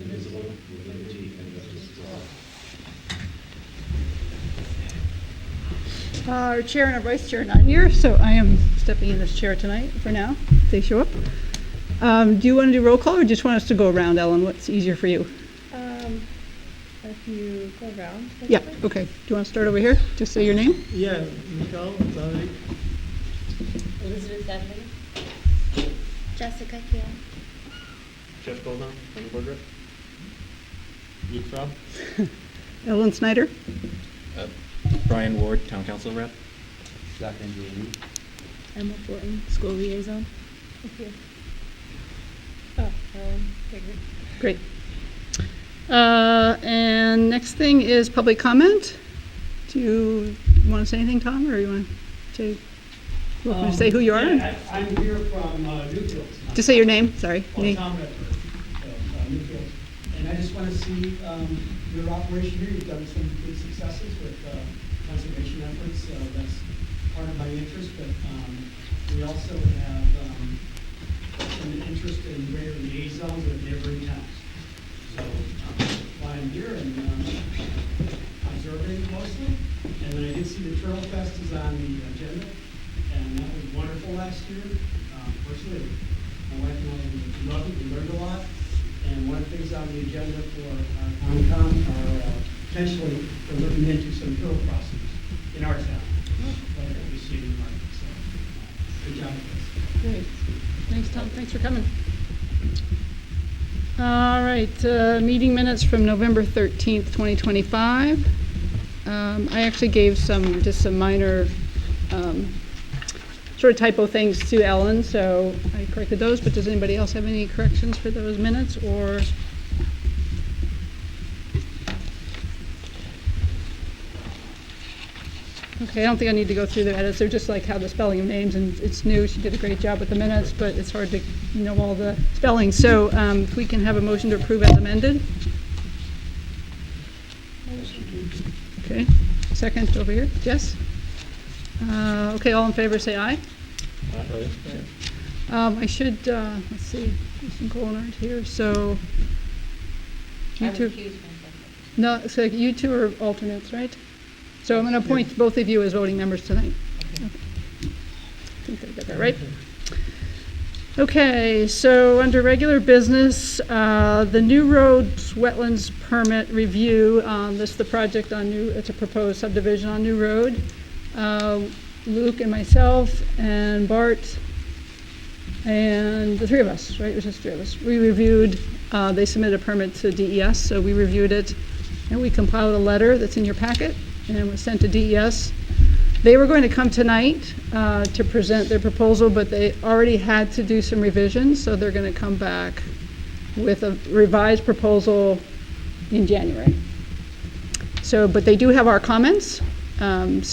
indivisible, with liberty and justice for all. Our chair and our vice chair are not here, so I am stepping in this chair tonight for now, if they show up. Do you want to do roll call, or just want us to go around, Ellen? What's easier for you? If you go around. Yeah, okay. Do you want to start over here? Just say your name. Yeah, Nicole, Valerie. Elizabeth Dudley. Jessica Keel. Jeff Goldman, on the board rep. Luke Robb. Ellen Snyder. Brian Ward, Town Council Rep. Zach Andrew. Emma Fortin, School Liaison. Thank you. Oh, Great. And next thing is public comment. Do you want to say anything, Tom, or you want to say who you are? Yeah, I'm here from Newfield. Just say your name. Sorry. Well, Tom Redford, Newfield. And I just want to see your operation here. You've done some good successes with conservation efforts. That's part of my interest, but we also have some interest in greater liaisons with neighboring towns. So while I'm here and observing mostly, and then I did see the Turtlefest is on the agenda, and that was wonderful last year. Personally, my wife and I loved it. We learned a lot. And one of the things on the agenda for Concom are potentially we're looking into some turtle crossings in our town, like what we see in Newmarket. So good job, guys. Great. Thanks, Tom. Thanks for coming. All right, meeting minutes from November 13th, 2025. I actually gave just some minor sort of typo things to Ellen, so I corrected those, but does anybody else have any corrections for those minutes, or? Okay, I don't think I need to go through the edits. They're just like how the spelling of names, and it's new. She did a great job with the minutes, but it's hard to know all the spelling. So if we can have a motion to approve as amended. Okay, second over here. Jess? Okay, all in favor say aye. I should, let's see, Nicole aren't here, so you two. No, so you two are alternates, right? So I'm going to appoint both of you as voting members tonight. Okay. I think I got that right. Okay, so under regular business, the New Roads Wetlands Permit Review. This is the project on it's a proposed subdivision on New Road. Luke and myself and Bart and the three of us, right? It was just three of us. We reviewed, they submitted a permit to DES, so we reviewed it and we compiled a letter that's in your packet and it was sent to DES. They were going to come tonight to present their proposal, but they already had to do some revisions, so they're going to come back with a revised proposal in January. So, but they do have our comments. And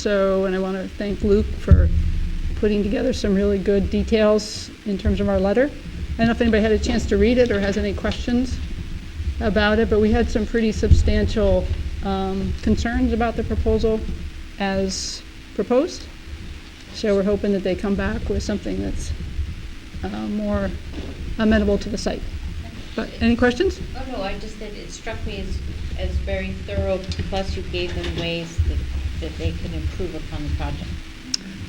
I want to thank Luke for putting together some really good details in terms of our letter. I don't know if anybody had a chance to read it or has any questions about it, but we had some pretty substantial concerns about the proposal as proposed. So we're hoping that they come back with something that's more amenable to the site. But any questions? Oh no, I just said it struck me as very thorough, plus you gave them ways that they can improve upon the project.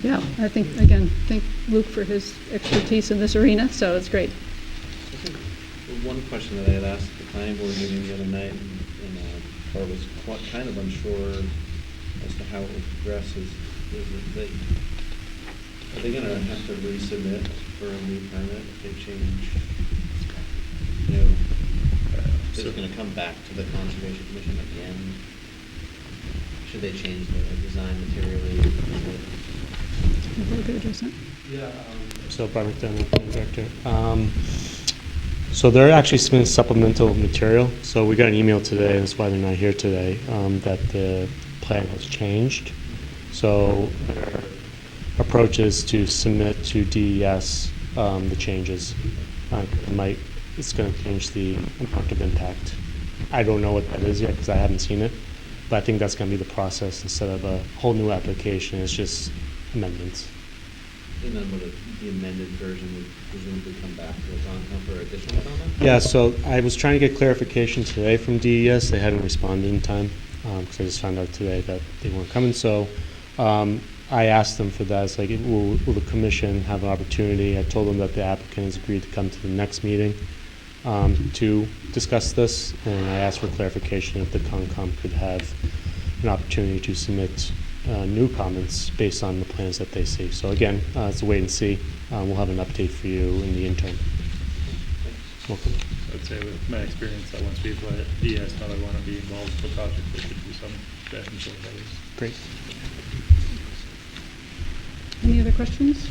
Yeah, I think, again, thank Luke for his expertise in this arena, so it's great. I think one question that I had asked the planning board meeting the other night, and Bart was kind of unsure as to how it would progress, is that are they going to have to resubmit for a new permit if they change? Is it going to come back to the Conservation Commission again? Should they change the design materially? Yeah. So Brian McDonough, Director. So they're actually submitting supplemental material. So we got an email today, and that's why they're not here today, that the plan has changed. So their approach is to submit to DES the changes. It's going to change the amount of impact. I don't know what that is yet because I haven't seen it, but I think that's going to be the process instead of a whole new application. It's just amendments. And then the amended version would presumably come back to the Concom for additional comment? Yeah, so I was trying to get clarification today from DES. They hadn't responded in time, because I just found out today that they weren't coming. So I asked them for that. It's like, will the commission have an opportunity? I told them that the applicant has agreed to come to the next meeting to discuss this, and I asked for clarification if the Concom could have an opportunity to submit new comments based on the plans that they see. So again, it's a wait and see. We'll have an update for you in the interim. Welcome. I'd say with my experience that once we've let DS know they want to be involved with the project, there should be some definition of others. Great. Any other questions?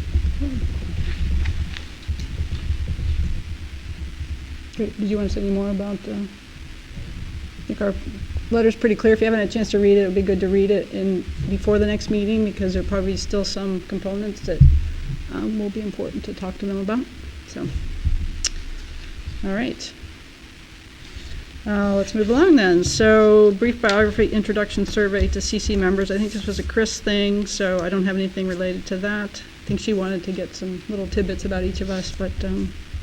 Great. Did you want to say any more about, I think our letter's pretty clear. If you haven't had a chance to read it, it would be good to read it before the next meeting, because there are probably still some components that will be important to talk to them about. So, all right. Let's move along then. So, brief biography introduction survey to CC members. I think this was a Chris thing, so I don't have anything related to that. I think she wanted to get some little tidbits about each of us, but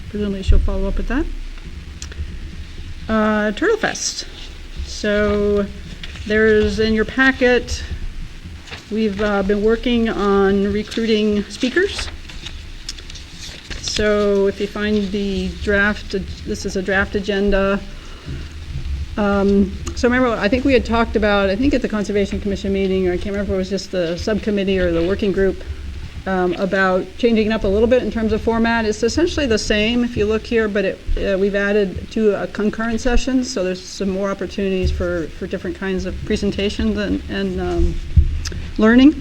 presumably she'll follow up with that. Turtlefest. So there's in your packet, we've been working on recruiting speakers. So if you find the draft, this is a draft agenda. So remember, I think we had talked about, I think at the Conservation Commission meeting, or I can't remember if it was just the subcommittee or the working group, about changing it up a little bit in terms of format. It's essentially the same if you look here, but we've added 2 concurrent sessions, so there's some more opportunities for different kinds of presentations and learning.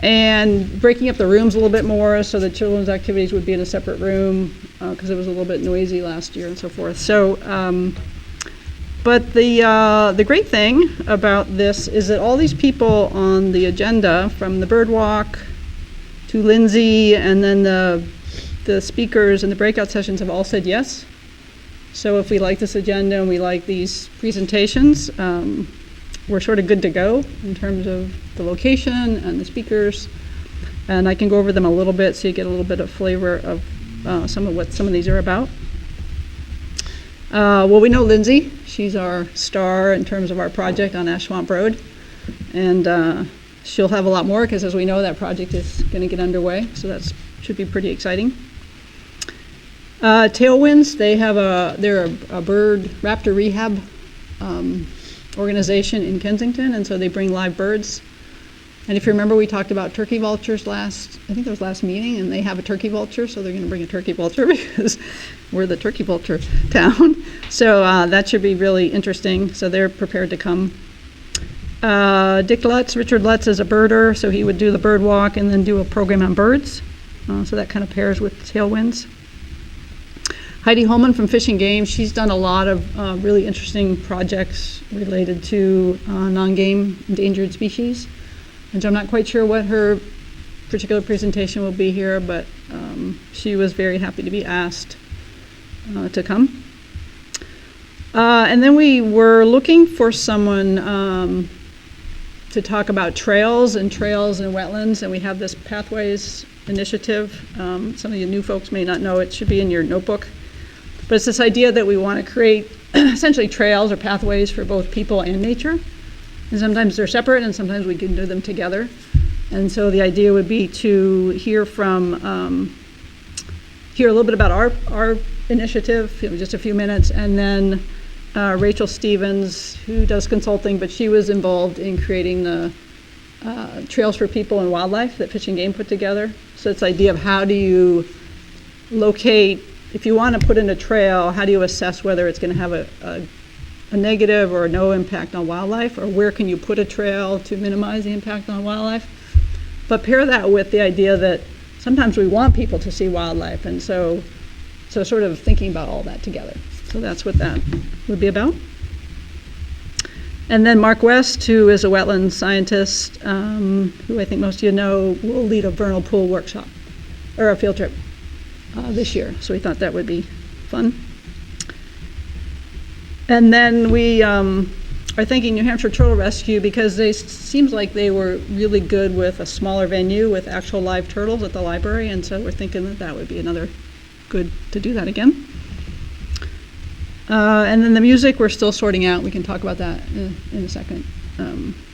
And breaking up the rooms a little bit more, so the children's activities would be in a separate room, because it was a little bit noisy last year and so forth. So, but the great thing about this is that all these people on the agenda, from the bird walk to Lindsay, and then the speakers and the breakout sessions, have all said yes. So if we like this agenda and we like these presentations, we're sort of good to go in terms of the location and the speakers. And I can go over them a little bit so you get a little bit of flavor of some of what some of these are about. Well, we know Lindsay. She's our star in terms of our project on Ash Swamp Road. And she'll have a lot more, because as we know, that project is going to get underway. So that should be pretty exciting. Tailwinds, they're a bird raptor rehab organization in Kensington, and so they bring live birds. And if you remember, we talked about turkey vultures I think that was last meeting, and they have a turkey vulture, so they're going to bring a turkey vulture because we're the turkey vulture town. So that should be really interesting. So they're prepared to come. Richard Lutz is a birder, so he would do the bird walk and then do a program on birds. So that kind of pairs with Tailwinds. Heidi Holman from Fish and Game, she's done a lot of really interesting projects related to non-game endangered species. And so I'm not quite sure what her particular presentation will be here, but she was very happy to be asked to come. And then we were looking for someone to talk about trails and wetlands, and we have this Pathways initiative. Some of you new folks may not know it. Should be in your notebook. But it's this idea that we want to create essentially trails or pathways for both people and nature. And sometimes they're separate, and sometimes we can do them together. And so the idea would be to hear a little bit about our initiative, just a few minutes, and then Rachel Stevens, who does consulting, but she was involved in creating the Trails for People and Wildlife that Fish and Game put together. So it's the idea of how do you locate, if you want to put in a trail, how do you assess whether it's going to have a negative or no impact on wildlife, or where can you put a trail to minimize the impact on wildlife? But pair that with the idea that sometimes we want people to see wildlife, and so sort of thinking about all that together. So that's what that would be about. And then Mark West, who is a wetland scientist, who I think most of you know, will lead a vernal pool workshop, or a field trip this year. So we thought that would be fun. And then we are thanking New Hampshire Turtle Rescue because seems like they were really good with a smaller venue with actual live turtles at the library, and so we're thinking that that would be another good to do that again. And then the music, we're still sorting out. We can talk about that in a second.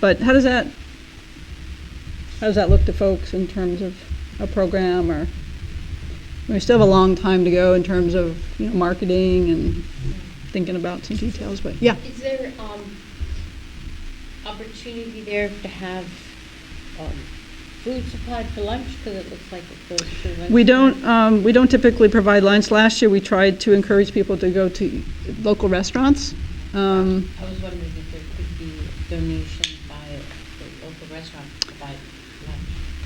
But how does that look to folks in terms of a program? Or we still have a long time to go in terms of marketing and thinking about some details. But yeah, Is there opportunity there to have food supplied for lunch? Because it looks like it goes through lunch. we don't typically provide lunch. Last year we tried to encourage people to go to local restaurants. I was wondering if there could be a donation by the local restaurant to provide lunch.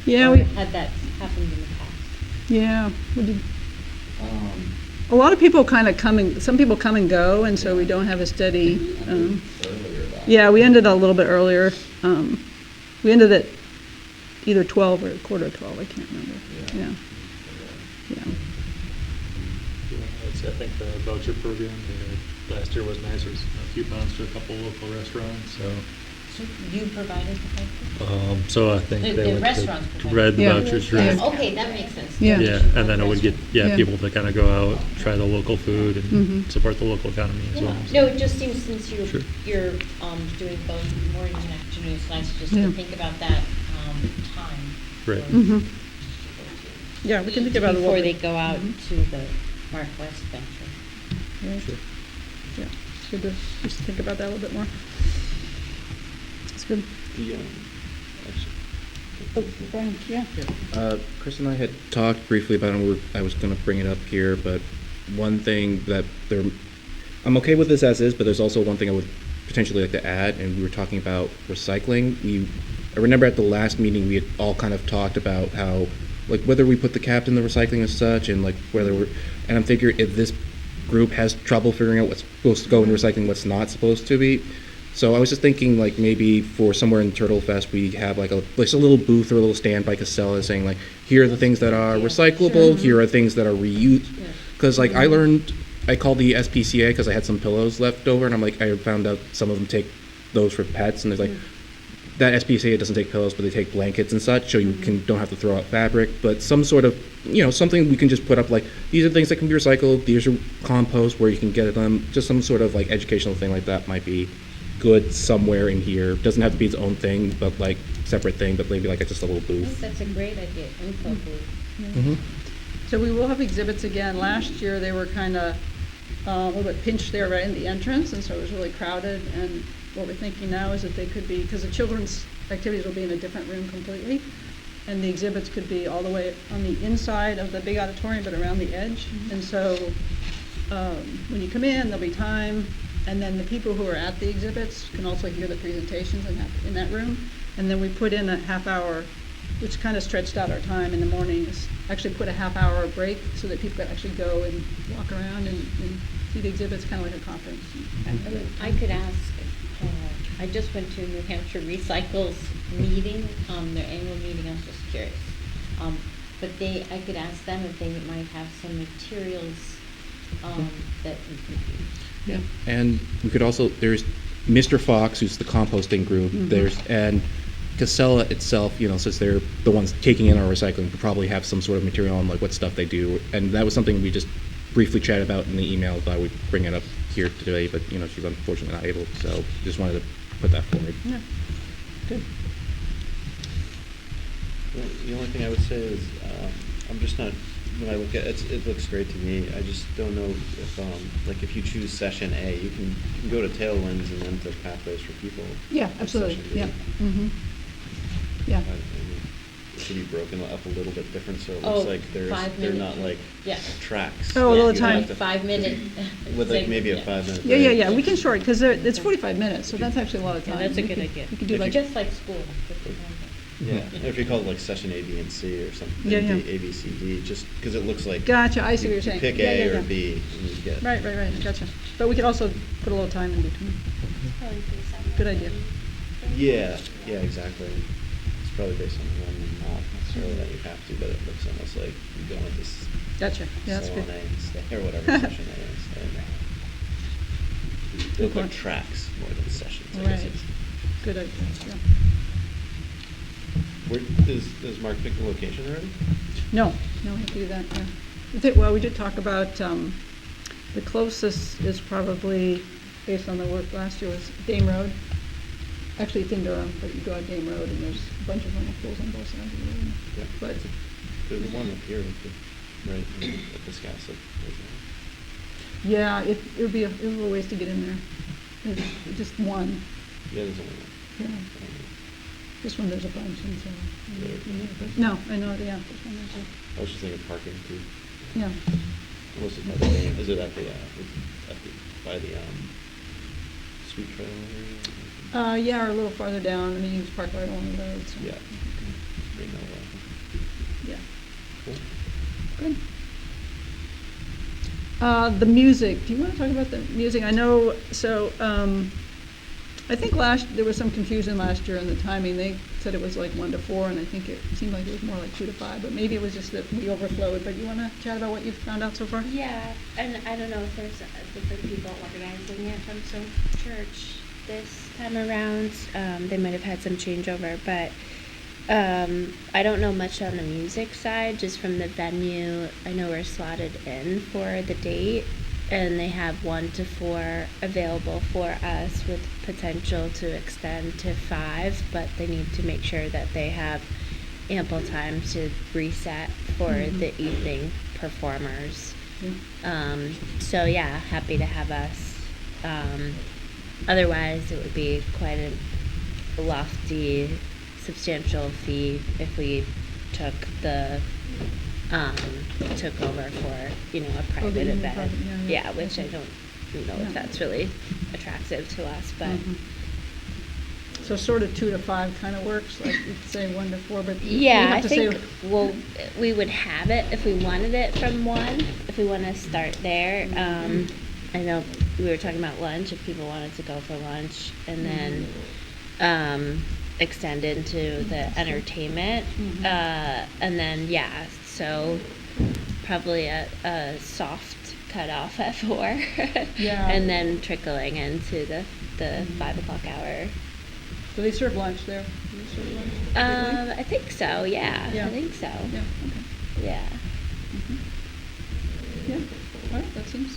Yeah, Or we had that happened in the past. yeah. We did. A lot of people kind of some people come and go, and so we don't have a steady. Yeah, we ended a little bit earlier. We ended at either 12 or quarter to 12. I can't remember. Yeah. I think the voucher program last year was nice. There was a few pounds to a couple local restaurants, so. So you provided the voucher? So I think The they would restaurants to provided. read the Yeah. vouchers, Yeah. right? Okay, that makes sense. Yeah. Yeah, and then it would get, Yeah. people to kind of go out, try the local food and support the local economy as well. No, it just seems since Sure. you're doing both mornings and afternoons, it's nice just Yeah. to think about that time. Right. for Mhm. people to Yeah, we can eat think about it a little before they bit. go out Mhm. to the Mark West venture. Yeah. Sure. Yeah, it's good to just think about that a little bit more. That's good. The, actually, Oh, Brian, yeah. Chris and I had talked briefly about it. I was going to bring it up here, but one thing that I'm okay with this as is, but there's also one thing I would potentially like to add, and we were talking about recycling. I remember at the last meeting we had all kind of talked about how, like, whether we put the cap in the recycling as such, and like and I'm thinking if this group has trouble figuring out what's supposed to go in recycling, what's not supposed to be. So I was just thinking, like, maybe for somewhere in Turtlefest, we have like a little booth or a little stand by Casella saying, like, here are the things that are recyclable, here are things that are reused. Because, like, I called the SPCA because I had some pillows left over, and I'm like, I found out some of them take those for pets, and there's like, that SPCA doesn't take pillows, but they take blankets and such, so you don't have to throw out fabric. But some sort of, something we can just put up, like, these are things that can be recycled, these are compost where you can get them, just some sort of, like, educational thing like that might be good somewhere in here. Doesn't have to be its own thing, but like separate thing, but maybe like just a little I think booth. that's a great idea, info booth. Mm-hmm. So we will have exhibits again. Last year, they were kind of a little bit pinched there right in the entrance, and so it was really crowded. And what we're thinking now is that they could be, because the children's activities will be in a different room completely, and the exhibits could be all the way on the inside of the big auditorium, but around the edge. And so when you come in, there'll be time, and then the people who are at the exhibits can also hear the presentations in that room. And then we put in a half hour, which kind of stretched out our time in the mornings, actually put a half-hour break so that people could actually go and walk around and see the exhibits, kind of like a conference. I could ask, I just went to New Hampshire Recycle's meeting, their annual meeting. I was just curious. But I could ask them if they might have some materials that we could use. Yeah. And we could also, there's Mr. Fox, who's the composting group. And Casella itself, since they're the ones taking in our recycling, could probably have some sort of material on like what stuff they do. And that was something we just briefly chatted about in the email. Thought we'd bring it up here today, but she's unfortunately not able. So just wanted to put that forward. Yeah, good. The only thing I would say is, I'm just not, when I look at it, it looks great to me. I just don't know if, like, if you choose session A, you can go to Tailwinds and then to Pathways for People. Yeah, with absolutely, session B. yeah. Mm-hmm. Yeah. I mean, it should be broken up a little bit different, so it Oh, looks like they're 5 not minutes. like Yeah. tracks. Oh, a Like, little you time. have to- 5 minute. With like maybe a Yeah. 5-minute Yeah, break. we can short, because it's 45 minutes, so that's actually a lot of Yeah, time. that's a We good could- idea. We could do If like, Just like school. Yeah, if you call it like session A, B, and C or something, Yeah, yeah. A, B, C, D, just because it looks like. gotcha, I see what you're saying. You pick Yeah, A yeah, or yeah. B and you get. Right, gotcha. But we could also put a little time in between. Good idea. Yeah, exactly. It's probably based on one, not necessarily that you have to, but it looks almost like you go into this. Gotcha, yeah, that's salon good. A and stay, or whatever session A and stay. They look like point. tracks more than sessions, I guess. Right. Good idea, yeah. Where, does Mark pick the location already? No, we have to do that, yeah. Well, we did talk about, the closest is probably, based on the work last year, was Dame Road. Actually, it's in Durham, but you go out Dame Road and there's a bunch of vernal pools on both sides of the road. Yeah. But, There's the one up here, right, at the Scassa. yeah, it would be a little ways to get in there. It's just one, Yeah, there's only one. yeah. This one, there's a bunch, and so. Really? No, I know, yeah, this one, there's I was just thinking parking too. yeah. Was it by the, is it at the, by the, sweet trail area? Yeah, or a little farther down, I mean, you can park right along the road, so. Yeah. Green Hill Way. Yeah, Cool. good. The music, do you want to talk about the music? I know, so, I think there was some confusion last year in the timing. They said it was like 1 to 4, and I think it seemed like it was more like 2 to 5, but maybe it was just that we overflowed. But you want to chat about what you've found out so far? Yeah, and I don't know if there's different people organizing it from some church this time around. They might have had some changeover, but I don't know much on the music side, just from the venue. I know we're slotted in for the date, and they have 1 to 4 available for us with potential to extend to 5, but they need to make sure that they have ample time to reset for the evening performers. So yeah, happy to have us. Otherwise, it would be quite a lofty, substantial fee if we took over for, a private evening event. private, yeah. Yeah, which I don't know Yeah. if that's really attractive to us, but So sort of 2 to 5 kind of works, like you could say 1 to 4, but you yeah, have I to think say. we would have it if we wanted it from 1, if we want to start there. I know we were talking about lunch, if people wanted to go for lunch, and then extend into the entertainment. And then, yeah, so probably a soft cutoff at 4. Yeah. And then trickling into the 5 o'clock hour. Do they serve lunch there? Do they serve lunch typically? I think so, yeah. Yeah. I think so. Yeah, okay. Yeah. Yeah, all right, that seems,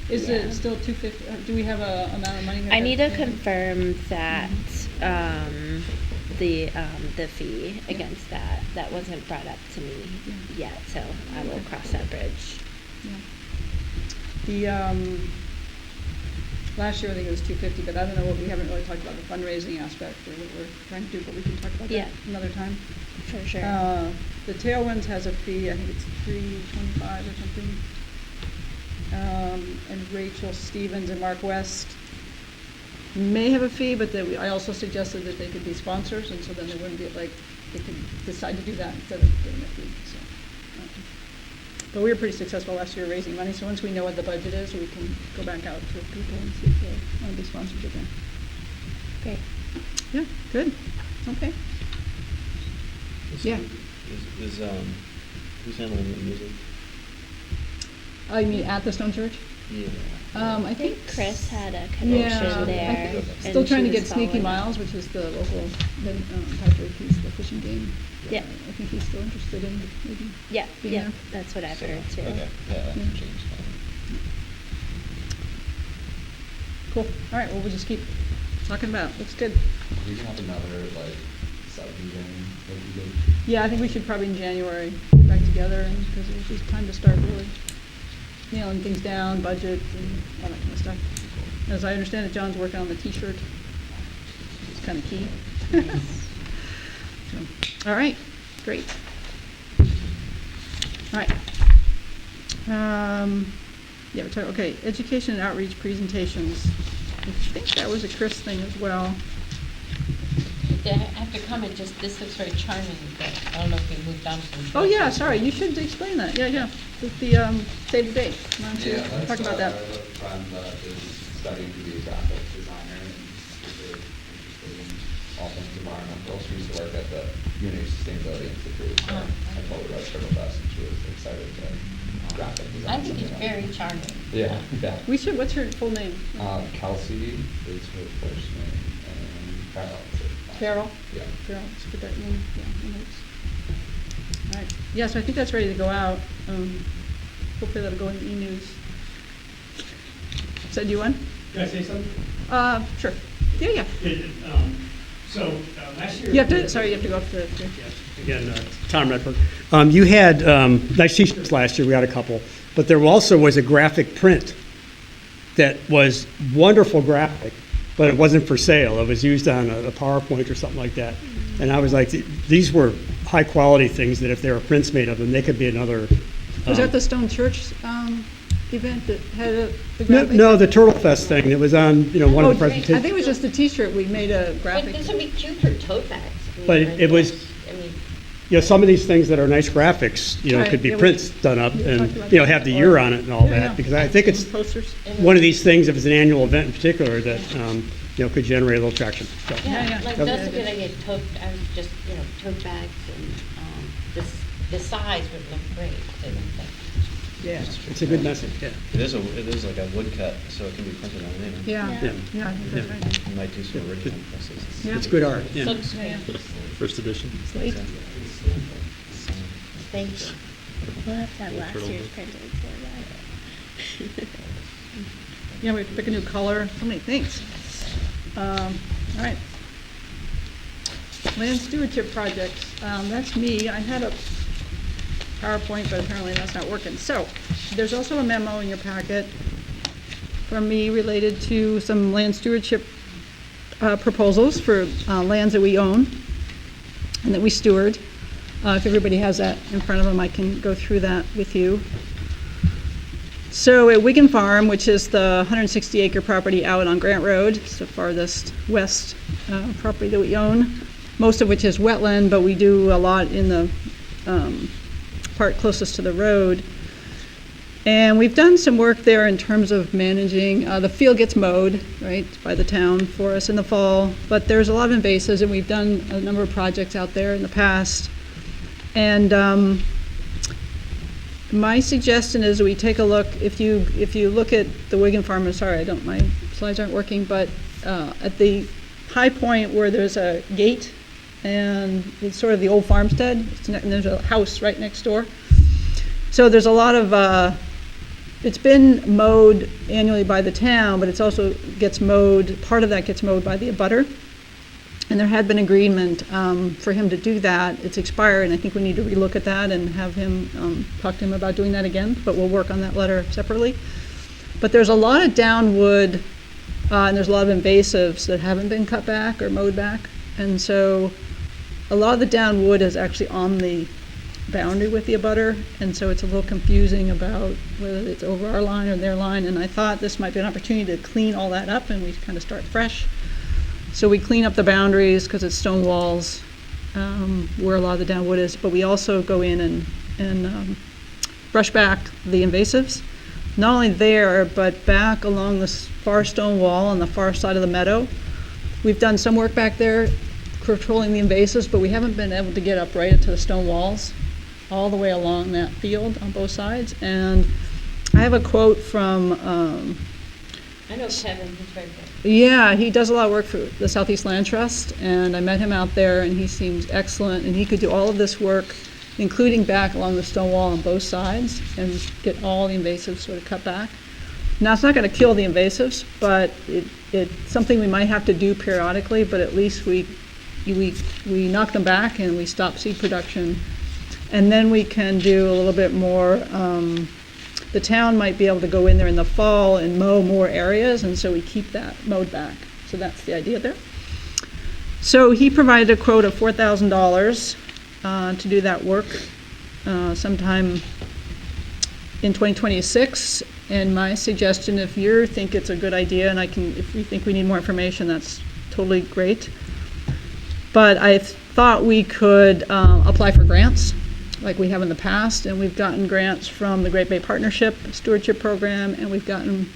is Yeah. it still 250, do we have a amount of money? I need to confirm that, the fee against that. That wasn't brought up to me Yeah. yet, so I will cross that bridge. Yeah. The, last year I think it was 250, but I don't know, we haven't really talked about the fundraising aspect or what we're trying to do, but we can talk about Yeah. that another time. For sure. The Tailwinds has a fee, I think it's $325 or something. And Rachel Stevens and Mark West may have a fee, but I also suggested that they could be sponsors, and so then they wouldn't be like, they could decide to do that instead of getting a fee, so. But we were pretty successful last year raising money, so once we know what the budget is, we can go back out to people and see if they want to be sponsors again. Great. Yeah, good, okay. Yeah. Is, who's handling the music? Oh, you mean at the Stone Church? Yeah. I I think think Chris had a Yeah, connection there. and still trying to she get was Sneaky following up. Miles, which is the local, Patrick, he's the fishing game. Yeah. I think he's still interested in maybe Yeah, being yeah, there. that's what I've heard too. Okay, yeah, that Yeah. can change. Cool, all right, well, we'll just keep talking about it, looks good. We can have another, like, sub-meeting, that'd be good. Yeah, I think we should probably in January get back together, and, because it's just time to start really nailing things down, budget, and all that kind of stuff. As I understand it, John's working on the T-shirt. It's kind of key. So, all right, great. All right. Yeah, we're talking, okay, education and outreach presentations. I think that was a Chris thing as well. I have to comment, just, this looks very charming, but I don't know if we moved on from. Oh, yeah, sorry, you should explain that, yeah. The, save the date, why don't you talk about that? I have a friend that is studying to be a graphic designer and is really interested in all things environmental. She used to work at the Community Sustainability Institute. So I told her about Turtlefest and she was excited to graphic design. I think he's very charming. Yeah, yeah. What's her full name? Kelsey is her first name, and Carol is her last name. Carol? Yeah. Carol, let's put that name, yeah, in notes. All right, yeah, so I think that's ready to go out. Hopefully that'll go in the e-news. So do you want? Can I say something? Sure. Yeah. Last year. You have to go up to, Again, Tom Redford. You had nice t-shirts last year, we had a couple, but there also was a graphic print that was wonderful graphic, but it wasn't for sale. It was used on a PowerPoint or something like that. And I was like, these were high-quality things that if there were prints made of them, they could be another. was that the Stone Church event that had the No, graphic? no, the Turtlefest thing, it was on, one Oh, of the I presentations. think it was just a t-shirt, we made a But graphic. this would be cute for tote bags. I mean, But like, it was- I mean, Some of these things that are nice graphics, Right, could be yeah, we- prints done up we and, talked about have that the before. year on it and all Yeah, yeah. that, because I think it's Posters. one of these things, if it's an annual event in particular, that, could generate a little traction. So, Yeah. like, Okay. that's a good idea, tote, I was just, tote bags and, the size would look great, I don't think. Yeah, It's a good message, yeah. It is like a woodcut, so it can be printed on anything. yeah, Yeah. yeah, I think that's right. You might do some original presses. Yeah. It's good art, yeah. Looks Yeah, great. First edition. Slate. Thank you. We'll have to have Little last turtle year's book. printed for that. Yeah, we pick a new color, so many things. All right. Land stewardship projects, that's me. I had a PowerPoint, but apparently that's not working. So, there's also a memo in your packet from me related to some land stewardship proposals for lands that we own and that we steward. If everybody has that in front of them, I can go through that with you. So at Wigan Farm, which is the 160-acre property out on Grant Road, it's the farthest west property that we own, most of which is wetland, but we do a lot in the part closest to the road. And we've done some work there in terms of managing, the field gets mowed, right, by the town for us in the fall, but there's a lot of invasives, and we've done a number of projects out there in the past. And my suggestion is we take a look, if you look at the Wigan Farm, I'm sorry, my slides aren't working, but at the high point where there's a gate, and it's sort of the old farmstead, and there's a house right next door. So there's a lot of, it's been mowed annually by the town, but it's also gets mowed, part of that gets mowed by the abutter. And there had been agreement for him to do that. It's expired, and I think we need to relook at that and have him, talk to him about doing that again, but we'll work on that letter separately. But there's a lot of downwood, and there's a lot of invasives that haven't been cut back or mowed back. And so a lot of the downwood is actually on the boundary with the abutter, and so it's a little confusing about whether it's over our line or their line. And I thought this might be an opportunity to clean all that up, and we kind of start fresh. So we clean up the boundaries because it's stone walls where a lot of the downwood is, but we also go in and brush back the invasives. Not only there, but back along this far stone wall on the far side of the meadow. We've done some work back there controlling the invasives, but we haven't been able to get up right into the stone walls all the way along that field on both sides. And I have a quote from I know Kevin, he's very good. yeah, he does a lot of work for the Southeast Land Trust, and I met him out there, and he seems excellent, and he could do all of this work, including back along the stone wall on both sides, and get all the invasives sort of cut back. Now, it's not going to kill the invasives, but it's something we might have to do periodically, but at least we knock them back and we stop seed production. And then we can do a little bit more, the town might be able to go in there in the fall and mow more areas, and so we keep that mowed back. So that's the idea there. So he provided a quote of $4,000 to do that work sometime in 2026. And my suggestion, if you think it's a good idea, and if you think we need more information, that's totally great. But I thought we could apply for grants like we have in the past, and we've gotten grants from the Great Bay Partnership Stewardship Program, and we've gotten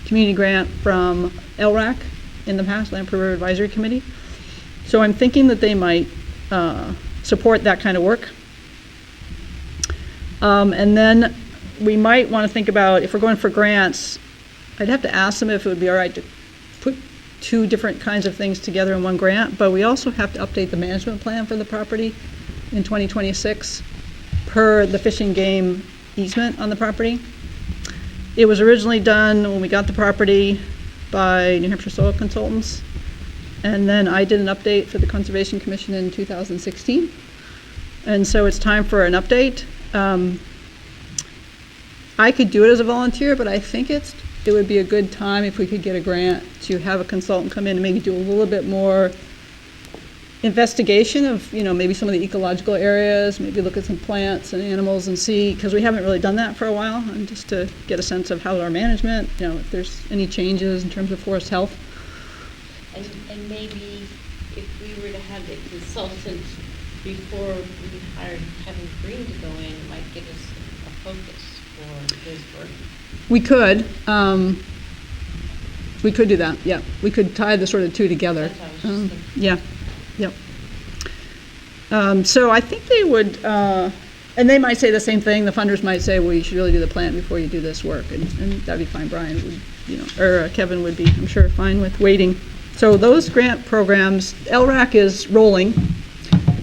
community grant from LRAC in the past, Land River Advisory Committee. So I'm thinking that they might support that kind of work. And then we might want to think about, if we're going for grants, I'd have to ask them if it would be all right to put two different kinds of things together in one grant, but we also have to update the management plan for the property in 2026 per the Fish and Game easement on the property. It was originally done when we got the property by New Hampshire Soil Consultants, and then I did an update for the Conservation Commission in 2016, and so it's time for an update. I could do it as a volunteer, but I think it would be a good time if we could get a grant to have a consultant come in and maybe do a little bit more investigation of, maybe some of the ecological areas, maybe look at some plants and animals and see, because we haven't really done that for a while, and just to get a sense of how our management, if there's any changes in terms of forest health. And maybe if we were to have the consultant before we hired Kevin Green to go in, it might give us a focus for his work. We could do that, yeah. We could tie the sort of two together. That's what I was just thinking. Yeah, yep. So I think they would, and they might say the same thing. The funders might say, well, you should really do the plan before you do this work, and that'd be fine. Brian would, or Kevin would be, I'm sure, fine with waiting. So those grant programs, LRAC is rolling,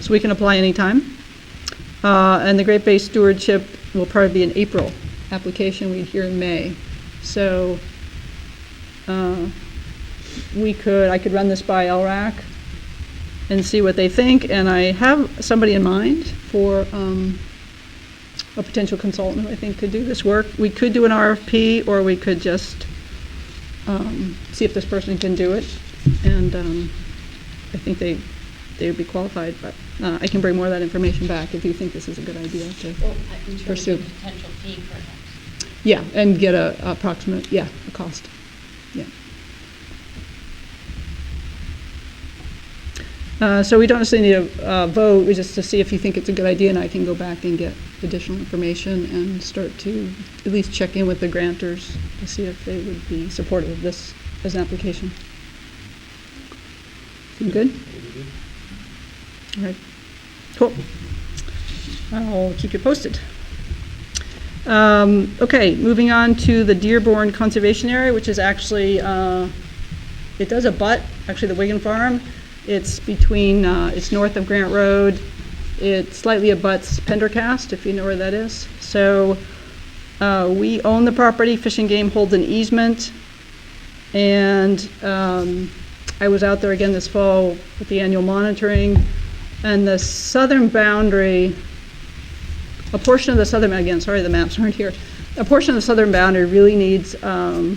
so we can apply anytime. And the Great Bay Stewardship will probably be an April application. We'd hear in May. So I could run this by LRAC and see what they think. And I have somebody in mind for a potential consultant who I think could do this work. We could do an RFP, or we could just see if this person can do it. And I think they would be qualified, but I can bring more of that information back if you think this is a good idea to In terms pursue. of potential fee, perhaps. Yeah, and get a approximate, a cost. Yeah. So we don't necessarily need a vote, we just to see if you think it's a good idea, and I can go back and get additional information and start to at least check in with the grantors to see if they would be supportive of this as an application. Seem good? All right, cool. I'll keep you posted. Okay, moving on to the Dearborn Conservation Area, which is actually, it does abut, actually, the Wigan Farm. It's between, it's north of Grant Road. It slightly abuts Pendercast, if you know where that is. So we own the property. Fish and Game holds an easement. And I was out there again this fall with the annual monitoring. And the southern boundary, a portion of the southern, again, sorry the maps aren't here. A portion of the southern boundary really needs a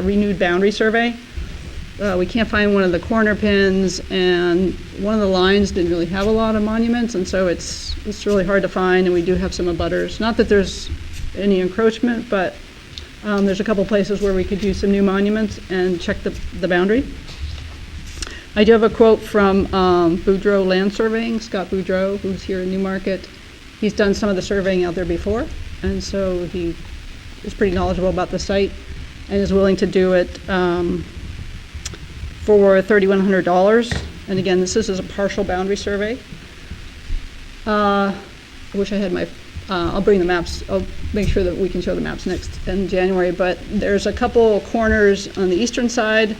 renewed boundary survey. We can't find one of the corner pins, and one of the lines didn't really have a lot of monuments, and so it's really hard to find, and we do have some abutters. Not that there's any encroachment, but there's a couple places where we could use some new monuments and check the boundary. I do have a quote from Boudreaux Land Surveying, Scott Boudreaux, who's here in Newmarket. He's done some of the surveying out there before, and so he is pretty knowledgeable about the site and is willing to do it for $3,100. And again, this is a partial boundary survey. I wish I had my, I'll bring the maps, I'll make sure that we can show the maps next in January, but there's a couple corners on the eastern side,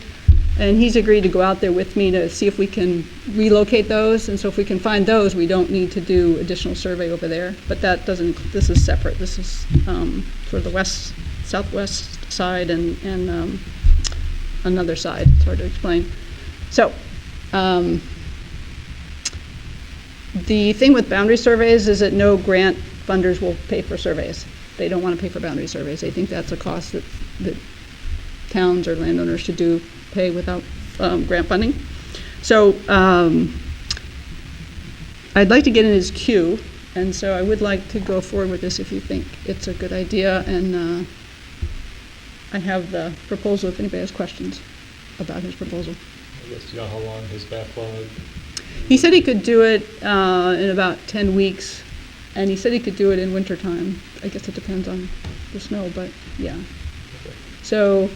and he's agreed to go out there with me to see if we can relocate those. And so if we can find those, we don't need to do additional survey over there. But that doesn't, this is separate. This is sort of the southwest side and another side. It's hard to explain. So the thing with boundary surveys is that no grant funders will pay for surveys. They don't want to pay for boundary surveys. They think that's a cost that towns or landowners should pay without grant funding. So I'd like to get in his queue, and so I would like to go forward with this if you think it's a good idea. And I have the proposal if anybody has questions about his proposal. I guess, do you know how long his backlog? He said he could do it in about 10 weeks, and he said he could do it in wintertime. I guess it depends on the snow, but yeah. Okay. So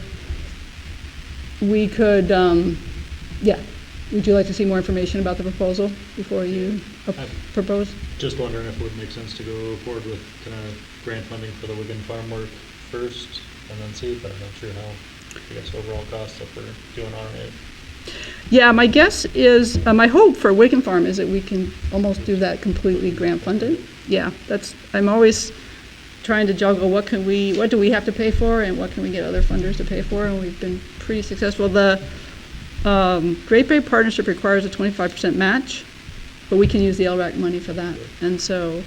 we could, yeah. Would you like to see more information about the proposal before you propose? Just wondering if it would make sense to go forward with kind of grant funding for the Wigan Farm work first and then see, but I'm not sure how, I guess, overall costs if we're doing all right. Yeah, my guess is, my hope for Wigan Farm is that we can almost do that completely grant funded. Yeah, I'm always trying to juggle what do we have to pay for and what can we get other funders to pay for, and we've been pretty successful. The Great Bay Partnership requires a 25% match, but we can use the LRAC money for that. And so,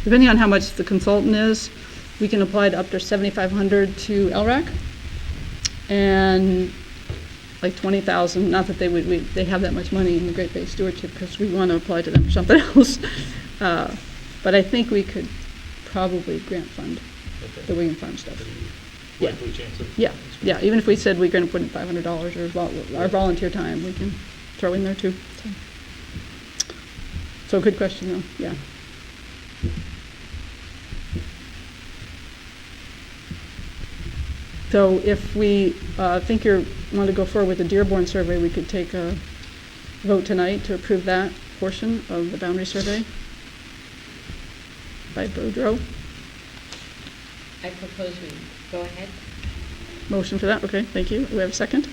depending on how much the consultant is, we can apply to up to $7,500 to LRAC, and like 20,000. Not that they have that much money in the Great Bay Stewardship, because we want to apply to them for something else. But I think we could probably grant fund the Wigan Farm stuff. Yeah. Likely chance of. Yeah, yeah. Even if we said we're going to put in $500 or our volunteer time, we can throw in there too. So good question though. Yeah. So if we think you want to go forward with the Dearborn survey, we could take a vote tonight to approve that portion of the boundary survey by Boudreaux. I propose we go ahead. Motion for that. Okay, thank you. We have a second?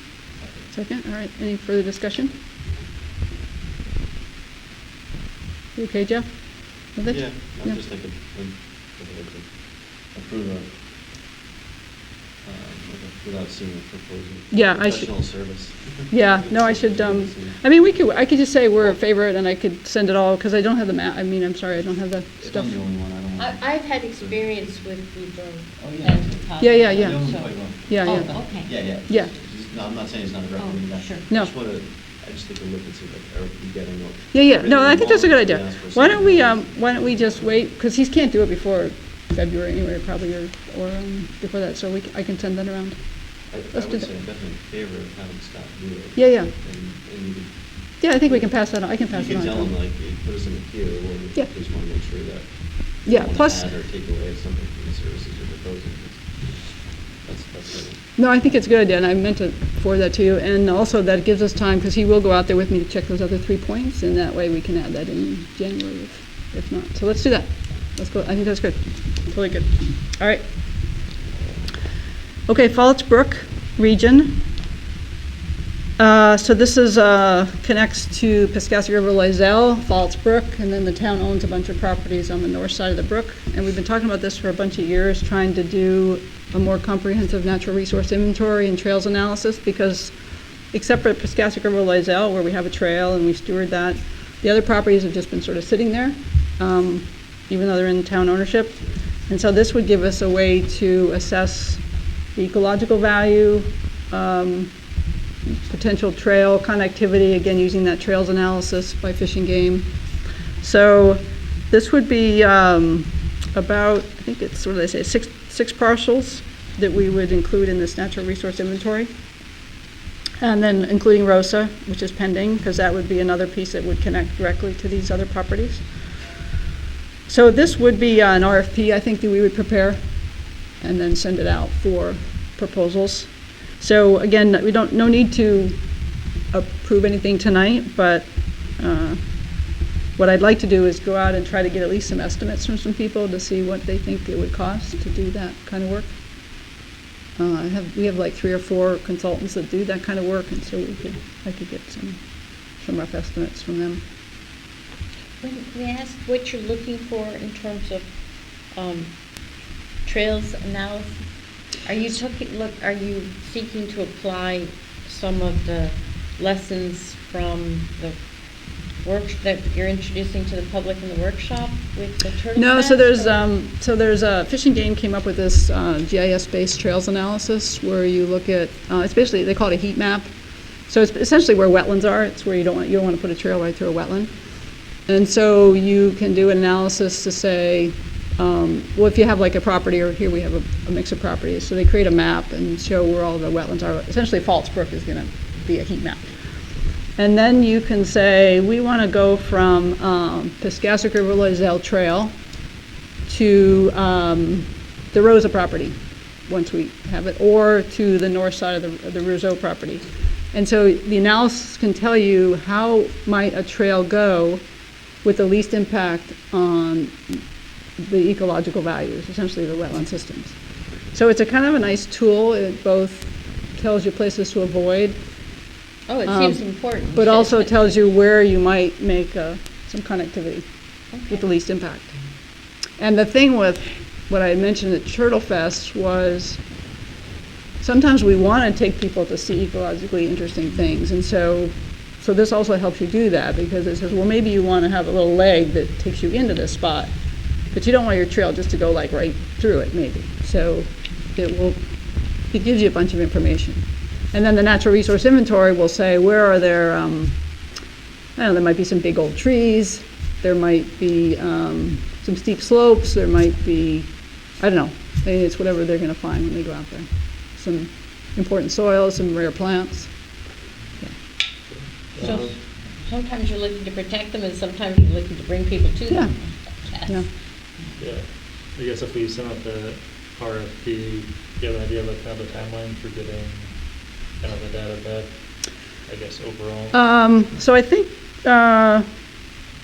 Second. All right. Any further discussion? You okay, Jeff? With it? Yeah, I'm Yeah. just thinking, to approve without seeing a proposal. Yeah, I should- Professional service. Yeah, no, I should, I could just say we're a favorite and I could send it all, because I don't have the map, I'm sorry, I don't have the If stuff. I'm the only one, I don't want. I've had experience with Boudreaux. Oh, yeah. and Yeah, I know him so- quite well. Yeah, Oh, yeah. okay. Yeah. Yeah. No, I'm not saying he's not a recommended guy. sure. No. I just think a look and see, like, are we getting what? Yeah, no, I think that's a good idea. Everything we asked for Why don't we just wait, because he can't do it before February anyway, probably, or before that, so I can send that around. I Let's do would that. say I'm definitely in favor of having Scott do it. Yeah. And you could. Yeah, I think we can pass that on, I can pass it You on. can to tell him. him, like, you put us in a queue, or we Yeah. just want to make sure that. Yeah, we don't plus- add or take away something from the services you're proposing. That's it. No, I think it's good, and I meant to forward that to you, and also that gives us time, because he will go out there with me to check those other 3 points, and that way we can add that in January if not. So let's do that. Let's go, I think that's good, totally good. All right. Okay, Falls Brook region. So this is, connects to Piscasset River, Loisel, Falls Brook, and then the town owns a bunch of properties on the north side of the brook. And we've been talking about this for a bunch of years, trying to do a more comprehensive natural resource inventory and trails analysis, because except for Piscasset River, Loisel, where we have a trail and we steward that, the other properties have just been sort of sitting there, even though they're in town ownership. And so this would give us a way to assess the ecological value, potential trail connectivity, again, using that trails analysis by Fish and Game. So this would be about, I think it's, what do they say, six parcels that we would include in this natural resource inventory. And then including Rosa, which is pending, because that would be another piece that would connect directly to these other properties. So this would be an RFP, I think, that we would prepare and then send it out for proposals. So again, no need to approve anything tonight, but what I'd like to do is go out and try to get at least some estimates from some people to see what they think it would cost to do that kind of work. We have like 3 or 4 consultants that do that kind of work, and so I could get some rough estimates from them. Can we ask what you're looking for in terms of trails analysis? Are you seeking to apply some of the lessons from the work that you're introducing to the public in the workshop with the Turtlefest? No, so there's Fish and Game came up with this GIS-based trails analysis where you look at, it's basically, they call it a heat map. So it's essentially where wetlands are. It's where you don't want to put a trail right through a wetland. And so you can do an analysis to say, well, if you have like a property, or here we have a mix of properties, so they create a map and show where all the wetlands are. Essentially, Falls Brook is going to be a heat map. And then you can say, we want to go from Piscasset River Loisel Trail to the Rosa property, once we have it, or to the north side of the Rousseau property. And so the analysis can tell you how might a trail go with the least impact on the ecological values, essentially the wetland systems. So it's a kind of a nice tool. It both tells you places to avoid, Oh, it seems important. but also tells you where you might make some connectivity with the least impact. And the thing with what I had mentioned at Turtlefest was sometimes we want to take people to see ecologically interesting things. And so this also helps you do that, because it says, well, maybe you want to have a little leg that takes you into this spot, but you don't want your trail just to go like right through it, maybe. So it gives you a bunch of information. And then the natural resource inventory will say, where are there, I don't know, there might be some big old trees, there might be some steep slopes, there might be, I don't know, it's whatever they're going to find when they go out there. Some important soils, some rare plants. So sometimes you're looking to protect them, and sometimes you're looking to bring people to them. Yes. Yeah. Yeah, I guess if we send out the RFP, do you have an idea of like kind of the timeline for getting kind of the data back, I guess, overall? So I think, trying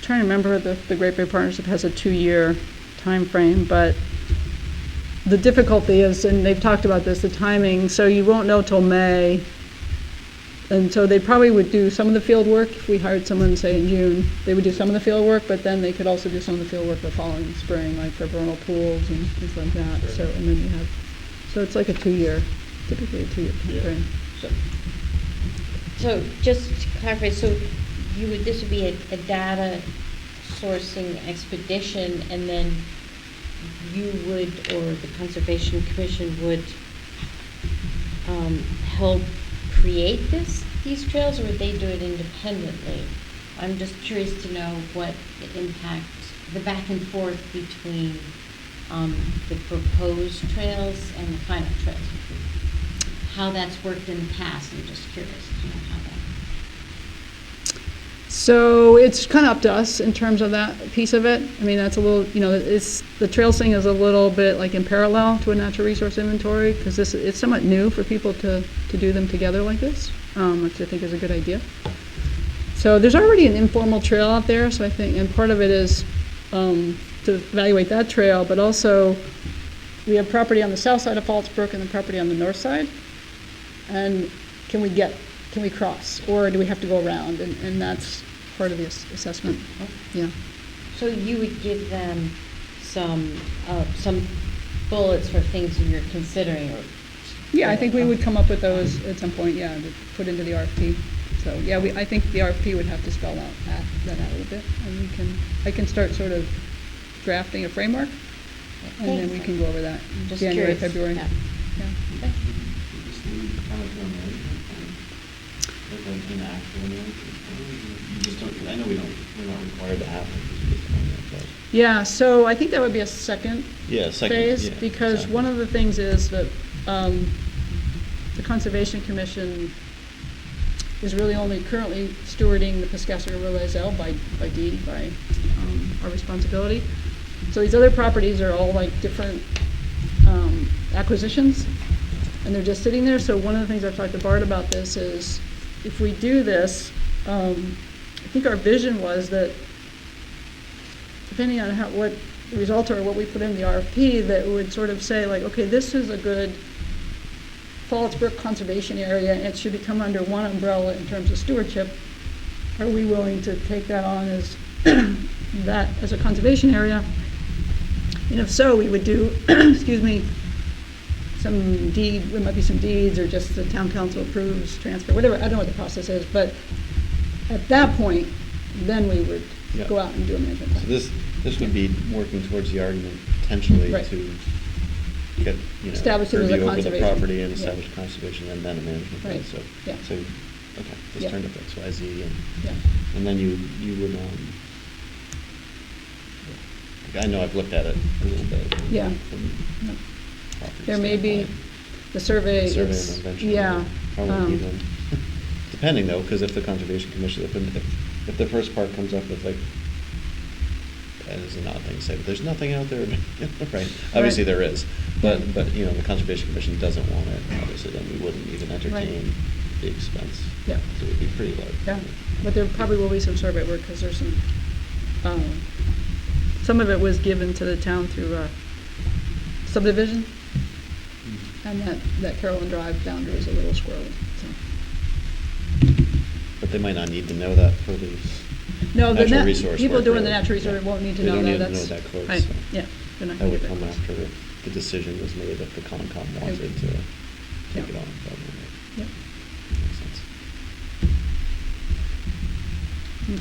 to remember, the Great Bay Partnership has a 2-year time frame, but the difficulty is, and they've talked about this, the timing, so you won't know till May. And so they probably would do some of the field work if we hired someone, say, in June. They would do some of the field work, but then they could also do some of the field work the following spring, like for vernal pools and things like that. Sure. So, and then you have, so it's like a 2-year, typically a 2-year time frame. So just to clarify, so this would be a data sourcing expedition, and then you would, or the Conservation Commission would help create these trails, or would they do it independently? I'm just curious to know what the impact, the back and forth between the proposed trails and the final trails would be. How that's worked in the past. I'm just curious to know how that. So it's kind of up to us in terms of that piece of it. I mean, that's a little, the trails thing is a little bit like in parallel to a natural resource inventory, because it's somewhat new for people to do them together like this, which I think is a good idea. So there's already an informal trail out there, so I think, and part of it is to evaluate that trail, but also we have property on the south side of Falls Brook and the property on the north side. And can we cross, or do we have to go around? And that's part of the assessment. Yeah. So you would give them some bullets for things that you're considering, or? Yeah, I think we would come up with those at some point, yeah, to put into the RFP. So, yeah, I think the RFP would have to spell out that out a little bit, and I can start sort of drafting a framework, and then we can go over that in Just January, curious. February. Yeah. Yeah. Just leave kind of to a management plan, like an actual management plan. You just don't, I know we're not required to have it. But Yeah, so I think that would be a second second phase, yeah, because exactly. one of the things is that the Conservation Commission is really only currently stewarding the Piscataqua River Isle by deed, by our responsibility. So these other properties are all like different acquisitions, and they're just sitting there. So one of the things I've talked to Bart about this is, if we do this, I think our vision was that depending on what the results are, or what we put in the RFP, that would sort of say like, okay, this is a good Falls Brook conservation area, and it should become under one umbrella in terms of stewardship. Are we willing to take that on as that as a conservation area? And if so, we would do, excuse me, there might be some deeds, or just the town council approves transfer, whatever, I don't know what the process is, but at that point, then we would go out and do a management plan. So this would be working towards the argument potentially Right. to get, Establish it as a purview over the conservation. property and Yeah. establish conservation and then a management plan. Right. So, Yeah. okay, this Yeah. turned up X, Y, Z, Yeah. and then you would, I know I've looked at it a little bit. Yeah. From Yeah. property There may be standpoint. the survey. Survey it's- and eventually. Yeah. Probably even, depending though, because if the Conservation Commission, if the first part comes up with like, that is an odd thing to say, but there's nothing out there, right? Obviously there is, but the Conservation Commission doesn't want it, obviously, then we wouldn't even entertain the expense. Yeah. So it would be pretty large. Yeah, but there probably will be some survey work, because there's some Some of it was given to the town through a subdivision, and that Carolyn Drive boundary is a little squirrely, so. But they might not need to know that for the No, the natural resource people work, doing the really. natural resource Yeah. won't need to They know don't that. need to That's know that close, right. so. Yeah, they're not That gonna would get come that close. after the decision was made if the Concom wanted to take Yeah. it on. Yep. Makes sense.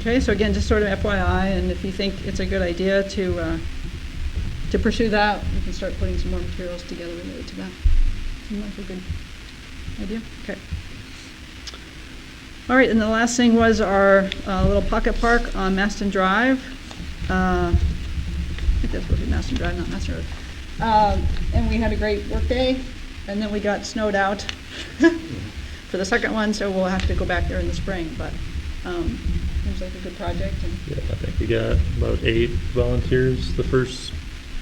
Okay, so again, just sort of FYI, and if you think it's a good idea to pursue that, we can start putting some more materials together related to that. Seem like a good idea? Okay. All right, and the last thing was our little pocket park on Maston Drive. I think that's supposed to be Maston Drive, not Maston Road. And we had a great work day, and then we got snowed out for the second one, so we'll have to go back there in the spring, but seems like a good project. And Yeah, I think we got about 8 volunteers the first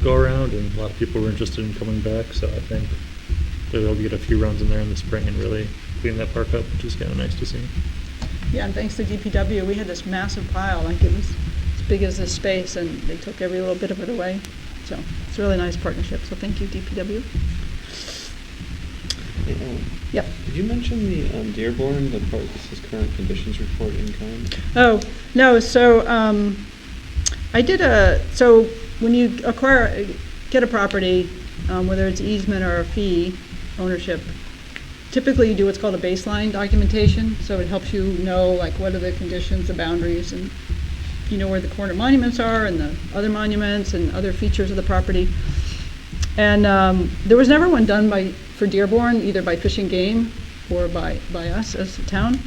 go-around, and a lot of people were interested in coming back, so I think we'll get a few runs in there in the spring and really clean that park up, which is kind of nice to see. yeah, and thanks to DPW, we had this massive pile, like it was as big as this space, and they took every little bit of it away. So it's a really nice partnership, so thank you, DPW. Hey, Yep. did you mention the Dearborn, the part, this is current conditions report in kind? Oh, no, so so when you get a property, whether it's easement or a fee ownership, typically you do what's called a baseline documentation, so it helps you know, like, what are the conditions, the boundaries, and you know where the corner monuments are and the other monuments and other features of the property. And there was never one done for Dearborn, either by Fish and Game or by us as a town.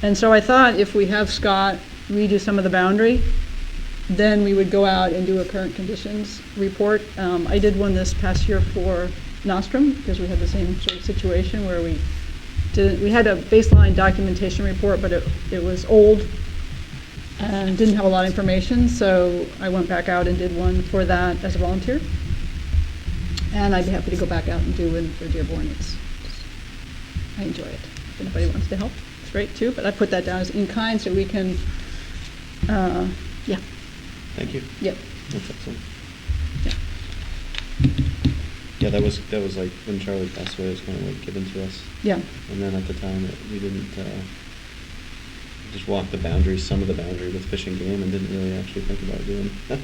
And so I thought if we have Scott redo some of the boundary, then we would go out and do a current conditions report. I did one this past year for Nostrum, because we had the same sort of situation where we had a baseline documentation report, but it was old and didn't have a lot of information, so I went back out and did one for that as a volunteer. And I'd be happy to go back out and do one for Dearborn. I enjoy it. If anybody wants to help, it's great too, but I put that down as in kind so we can, yeah. Thank you. Yep. That's excellent. Yeah. Yeah, that was like when Charlie passed away, it was kind of like given to us. Yeah. And then at the time, we didn't just walk the boundaries, some of the boundary with Fish and Game, and didn't really actually think about doing an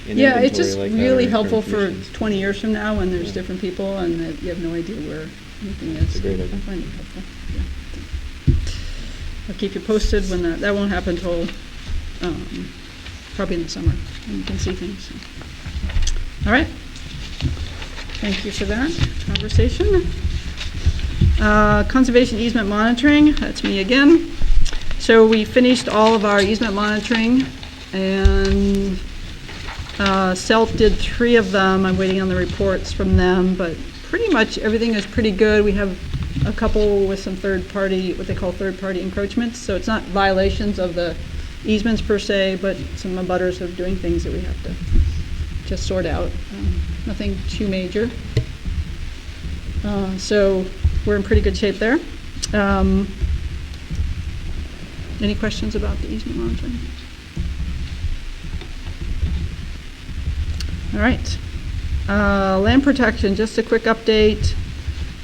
Yeah, it's inventory just like that really or helpful current for conditions. 20 years from now when there's Yeah. different people and that you have no idea where anything is. It's a great idea. I find it helpful. Yeah. I'll keep you posted when that won't happen until probably in the summer, when you can see things. So. All right. Thank you for that conversation. Conservation easement monitoring, that's me again. So we finished all of our easement monitoring, and CELT did 3 of them. I'm waiting on the reports from them, but pretty much everything is pretty good. We have a couple with some third-party, what they call third-party encroachments, so it's not violations of the easements per se, but some abutters are doing things that we have to just sort out. Nothing too major. So we're in pretty good shape there. Any questions about the easement monitoring? All right. Land protection, just a quick update.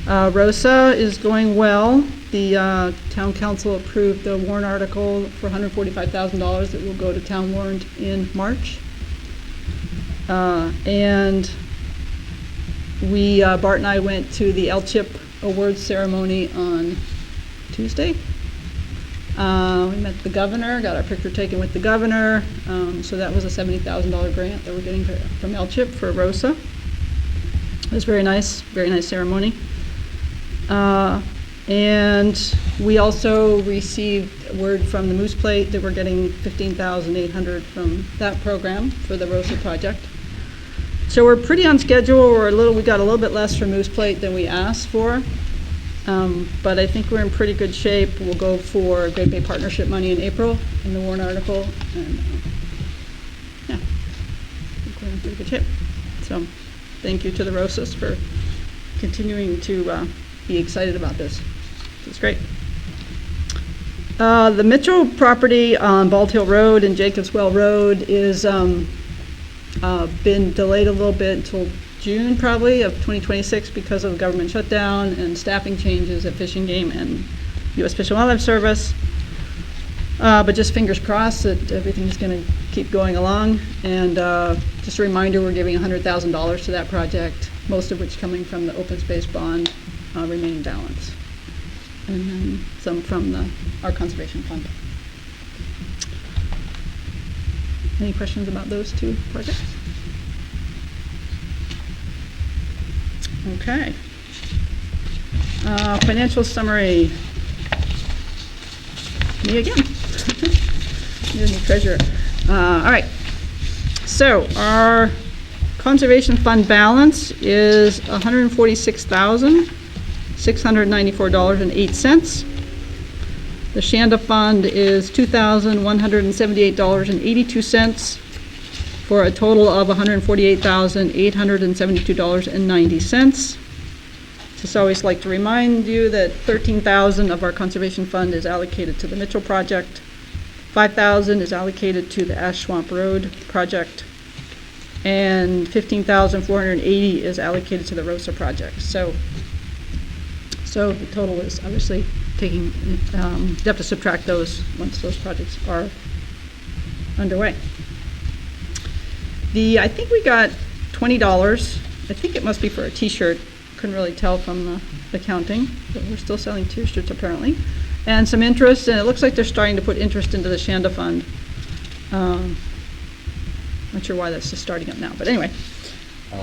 Rosa is going well. The town council approved the warrant article for $145,000 that will go to town warrant in March. And Bart and I went to the L-Chip awards ceremony on Tuesday. We met the governor, got our picture taken with the governor. So that was a $70,000 grant that we're getting from L-Chip for Rosa. It was very nice ceremony. And we also received word from the Moose Plate that we're getting $15,800 from that program for the Rosa project. So we're pretty on schedule. We got a little bit less from Moose Plate than we asked for. But I think we're in pretty good shape. We'll go for Great Bay Partnership money in April in the warrant article. And yeah, I think we're in pretty good shape. So thank you to the Rosas for continuing to be excited about this. It's great. The Mitchell property on Bald Hill Road and Jacobs Well Road is been delayed a little bit until June probably of 2026 because of the government shutdown and staffing changes at Fish and Game and U.S. Fish and Wildlife Service. But just fingers crossed that everything's going to keep going along. And just a reminder, we're giving $100,000 to that project, most of which coming from the open space bond remaining balance, and then some from our conservation fund. Any questions about those two projects? Okay. Financial summary. Me again. You're the treasurer. All right. So our conservation fund balance is $146,694.08. The Shanda fund is $2,178.82 for a total of $148,872.90. Just always like to remind you that $13,000 of our conservation fund is allocated to the Mitchell project. $5,000 is allocated to the Ash Swamp Road project, and $15,480 is allocated to the Rosa project. So the total is obviously taking, you have to subtract those once those projects are underway. I think we got $20. I think it must be for a t-shirt. Couldn't really tell from the accounting, but we're still selling t-shirts apparently. And some interest, and it looks like they're starting to put interest into the Shanda fund. Not sure why that's just starting up now, but anyway,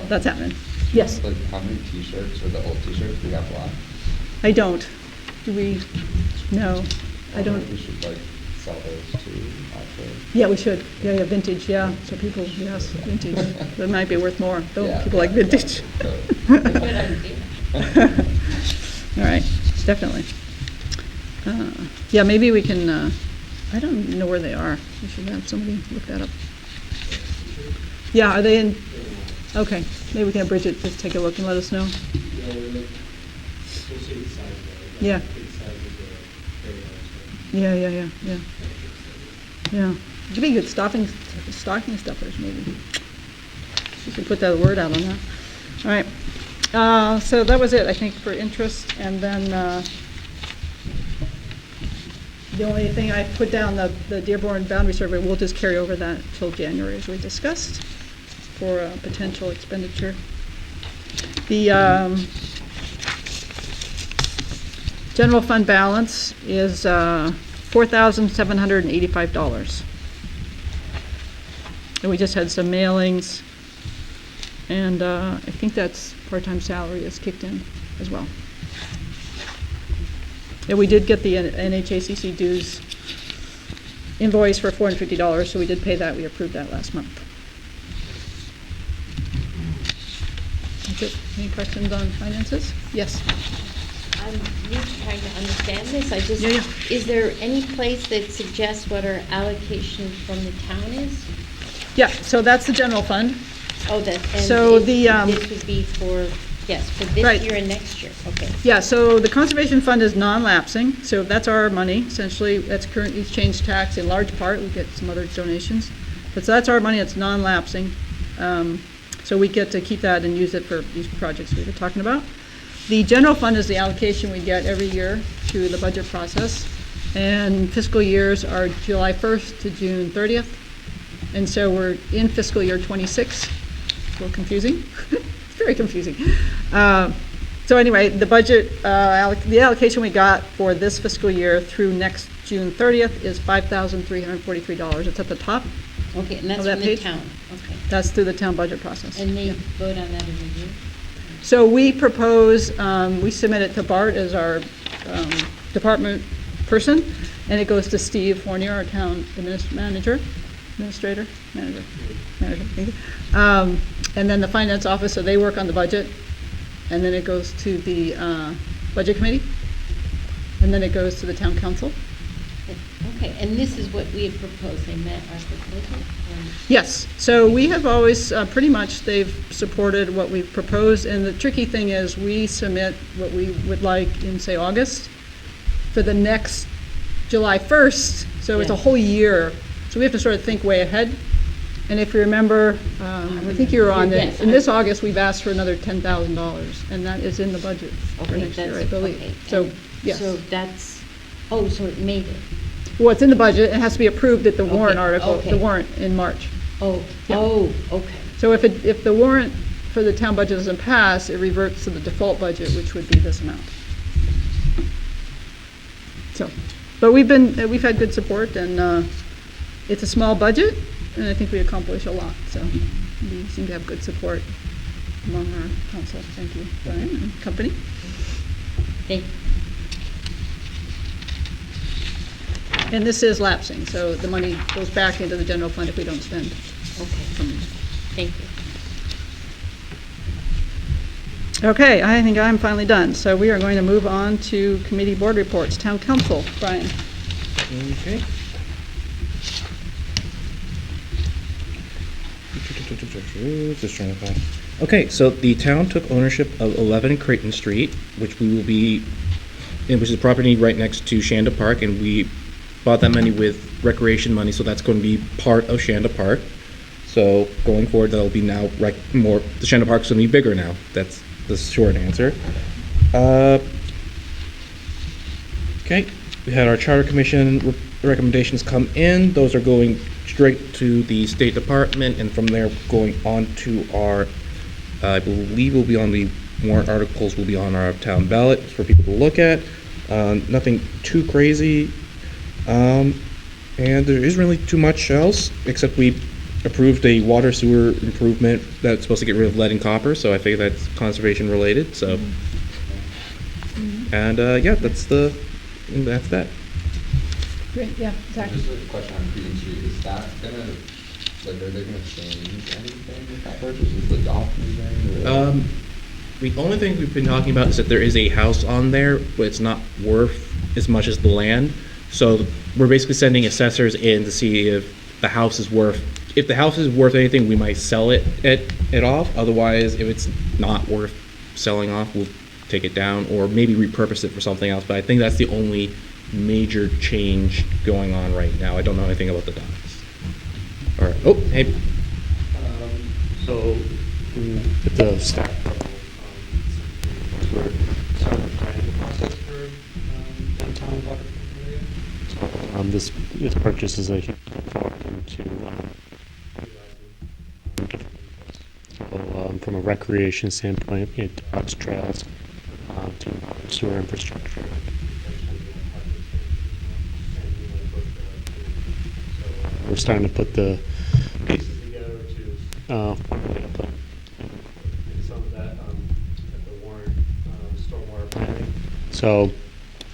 that's happening. Yes? Like, how many t-shirts, or the old t-shirts, do we have left? I don't. Do we? No, I don't. We should, like, sell those too, actually. Yeah, we should. Yeah, vintage, yeah. So people, yes, vintage. That might be worth more. Don't Yeah, people like vintage? yeah. Good idea. All right, definitely. Yeah, maybe we can, I don't know where they are. We should have somebody look that up. Yeah, are they in? Okay, maybe we can have Bridget just take a look and let us know. Yeah. Yeah. Yeah. It could be good stocking stuffers, maybe. You can put that word out on that. All right. So that was it, I think, for interest. And then the only thing I put down, the Dearborn Boundary Survey, we'll just carry over that till January, as we discussed, for a potential expenditure. The general fund balance is $4,785. And we just had some mailings, and I think that's part-time salary is kicked in as well. And we did get the NHACC dues invoice for $450, so we did pay that. We approved that last month. That's it. Any questions on finances? Yes. I'm really trying to understand this. Yeah. Is there any place that suggests what our allocation from the town is? Yeah, so that's the general fund. Oh, that, and So this would be for this Right. year and next year, okay. Yeah, so the conservation fund is non-lapsing, so that's our money, essentially. That's current exchange tax in large part. We get some other donations. But so that's our money, it's non-lapsing. So we get to keep that and use it for these projects we were talking about. The general fund is the allocation we get every year through the budget process. And fiscal years are July 1st to June 30th. And so we're in fiscal year 26. It's a little confusing. It's very confusing. So anyway, the budget, the allocation we got for this fiscal year through next June 30th is $5,343. It's at the top. Okay, and that's Of that from the page? town, okay. That's through the town budget process. And they Yeah. vote on that every year? So we propose, we submit it to Bart as our department person, and it goes to Steve Fournier, our town administrator, thank you. And then the finance officer, they work on the budget, and then it goes to the budget committee, and then it goes to the town council. Okay, and this is what we had proposed, they met our proposal? Yes, so we have always, pretty much, they've supported what we've proposed, and the tricky thing is, we submit what we would like in, say, August. For the next July 1st, so it's a Yeah. whole year. So we have to sort of think way ahead. And if you remember, I think you were on it, Yes, in this August, we've asked for another $10,000, and that is in the budget for Okay, next year, I that's- believe. okay, So, and yes. So that's, oh, so it made it. Well, it's in the budget, it has to be approved at the warrant Okay, article, okay. the warrant in March. Oh, Yeah. oh, okay. So if the warrant for the town budget doesn't pass, it reverts to the default budget, which would be this amount. So, but we've had good support, and it's a small budget, and I think we accomplish a lot, so we seem to have good support among our council. Thank you, Brian and company. Thank you. And this is lapsing, so the money goes back into the general fund if we don't spend. Okay, thank you. Okay, I think I'm finally done, so we are going to move on to committee board reports. Town council, Brian. Okay. Just trying to find. Okay, so the town took ownership of 11 Creighton Street, which we will be, which is a property right next to Shanda Park, and we bought that money with recreation money, so that's going to be part of Shanda Park. So going forward, that'll be now more. The Shanda Park's going to be bigger now. That's the short answer. Okay, we had our charter commission recommendations come in. Those are going straight to the State Department, and from there going on to our, I believe will be on the warrant articles, will be on our town ballot for people to look at. Nothing too crazy. And there isn't really too much else, except we approved a water sewer improvement that's supposed to get rid of lead and copper, so I think that's conservation related, so. And, yeah, that's that. Great, yeah, Zach. Just a question on Creighton Street, is that gonna, like, are they gonna change anything with that purchase? Is the dock moving or? The only thing we've been talking about is that there is a house on there, but it's not worth as much as the land. So we're basically sending assessors in to see if the house is worth, if the house is worth anything, we might sell it off. Otherwise, if it's not worth selling off, we'll take it down or maybe repurpose it for something else. But I think that's the only major change going on right now. I don't know anything about the docks. All right. Oh, hey. So, at the staff level, we're starting the planning process for downtown waterfront area. So, this purchase is a huge step forward into so, from a recreation standpoint, dogs, trails, to sewer infrastructure. We're starting to put the pieces together to formulate a plan. And some of that at the warrant, stormwater planning. So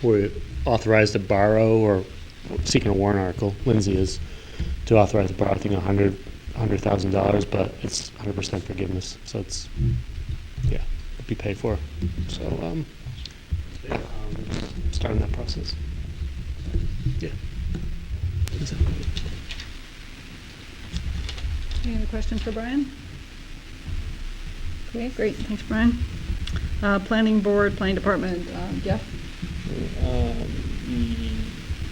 we authorized to borrow, or seeking a warrant article, Lindsay is, to authorize to borrow, I think, $100,000, but it's 100% forgiveness. So it's, yeah, it'll be paid for. So, yeah, starting that process. Yeah. That's it. Any other questions for Brian? Okay, great, thanks, Brian. Planning board, planning department, Jeff? We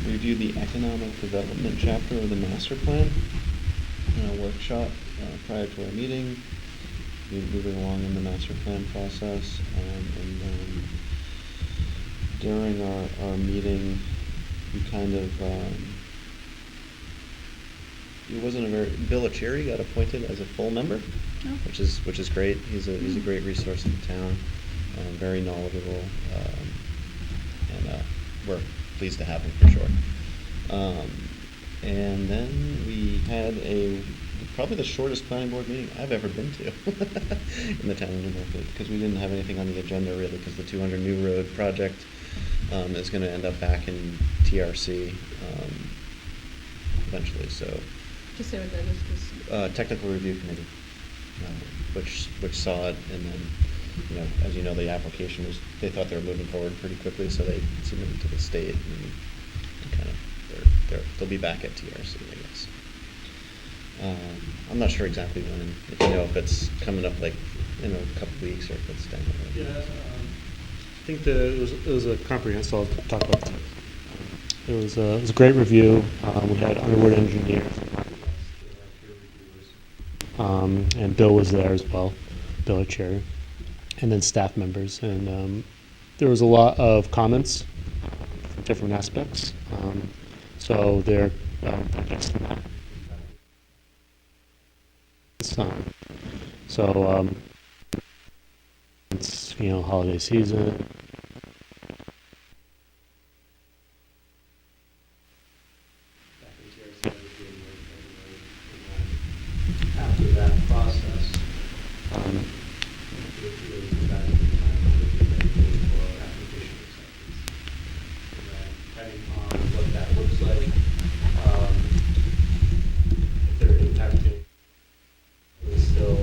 reviewed the economic development chapter of the master plan in a workshop prior to our meeting. We're moving along in the master plan process, and then during our meeting, we kind of, it wasn't a very, Bill Achiri got appointed as a full member, Oh. which is great. He's a great resource in the town, very knowledgeable, and we're pleased to have him for sure. And then we had probably the shortest planning board meeting I've ever been to in the town of Newmarket, because we didn't have anything on the agenda really, because the 200 New Road project is going to end up back in TRC eventually. So, Just say what that is, 'cause technical review committee, which saw it, and then, as you know, the application was, they thought they were moving forward pretty quickly, so they submitted to the state, and kind of they'll be back at TRC, I guess. I'm not sure exactly when, if you know if it's coming up like in a couple weeks or if it's down the road. Yeah, I think it was a comprehensive, I'll talk about that. It was a great review. We had Underwood engineers, and Bill was there as well, Bill our chair, and then staff members. And there was a lot of comments from different aspects. So they're digesting that. So it's, you know, holiday season. After that process, depending on what that looks like, if they're impacting, is still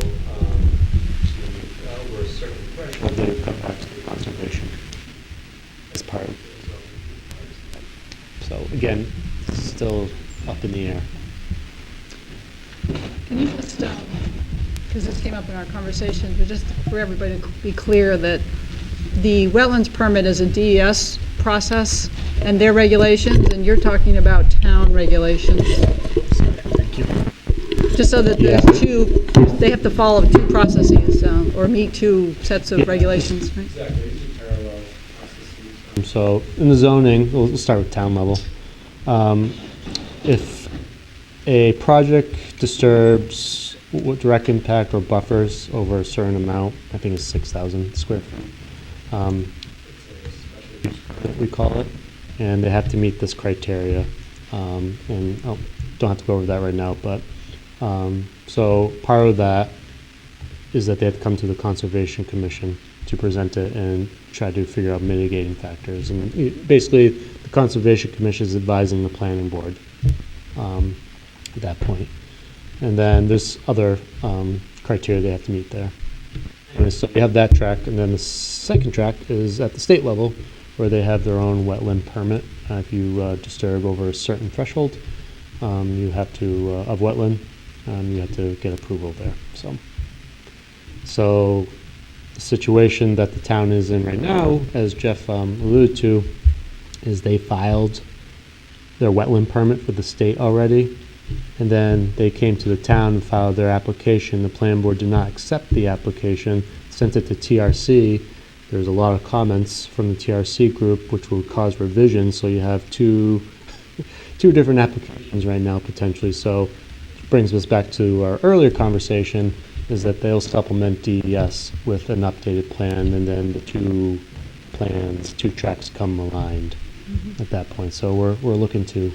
over a certain threshold, they come back to the conservation as part of it. So again, it's still up in the air. Can you just, because this came up in our conversation, but just for everybody to be clear that the wetlands permit is a DES process and their regulations, and you're talking about town regulations. Thank you. Just so that there's Yeah. two, they have to follow two processes, or meet two sets of Yeah. regulations, right? Exactly, it's a parallel processes. So in the zoning, we'll start with town level. If a project disturbs direct impact or buffers over a certain amount, I think it's 6,000 square feet, we call it, and they have to meet this criteria. And don't have to go over that right now, but so part of that is that they have to come to the Conservation Commission to present it and try to figure out mitigating factors. And basically, the Conservation Commission is advising the planning board at that point. And then there's other criteria they have to meet there. And so you have that track, and then the second track is at the state level, where they have their own wetland permit. If you disturb over a certain threshold, you have to, of wetland, you have to get approval there. So the situation that the town is in right now, as Jeff alluded to, is they filed their wetland permit for the state already, and then they came to the town and filed their application. The planning board did not accept the application, sent it to TRC. There's a lot of comments from the TRC group, which will cause revisions, so you have two different applications right now potentially. So it brings us back to our earlier conversation, is that they'll supplement DES with an updated plan, and then the two tracks come aligned at that point. So we're looking to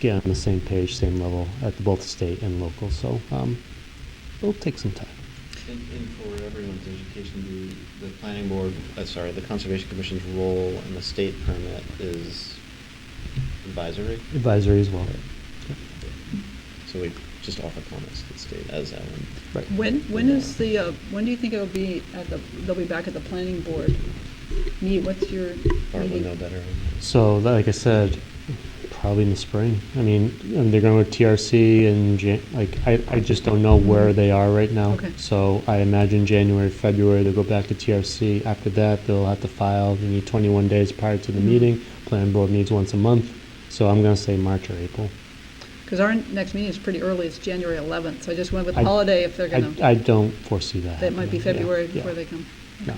get on the same page, same level at both state and local. So it'll take some time. And for everyone's education, the planning board, the Conservation Commission's role in the state permit is advisory? Advisory as well. So we just offer comments to the state as Ellen. Right. When is the, when do you think it'll be they'll be back at the planning board? What's your Bart would meeting? know better. So like I said, probably in the spring. I mean, and they're going with TRC and I just don't know where they are right now. Okay. So I imagine January, February, they'll go back to TRC. After that, they'll have to file. They need 21 days prior to the meeting. Planning board meets once a month. So I'm going to say March or April. Because our next meeting is pretty early, it's January 11th, so I just went with holiday if they're gonna, I don't foresee that. that might be happening. February Yeah. before they come. No.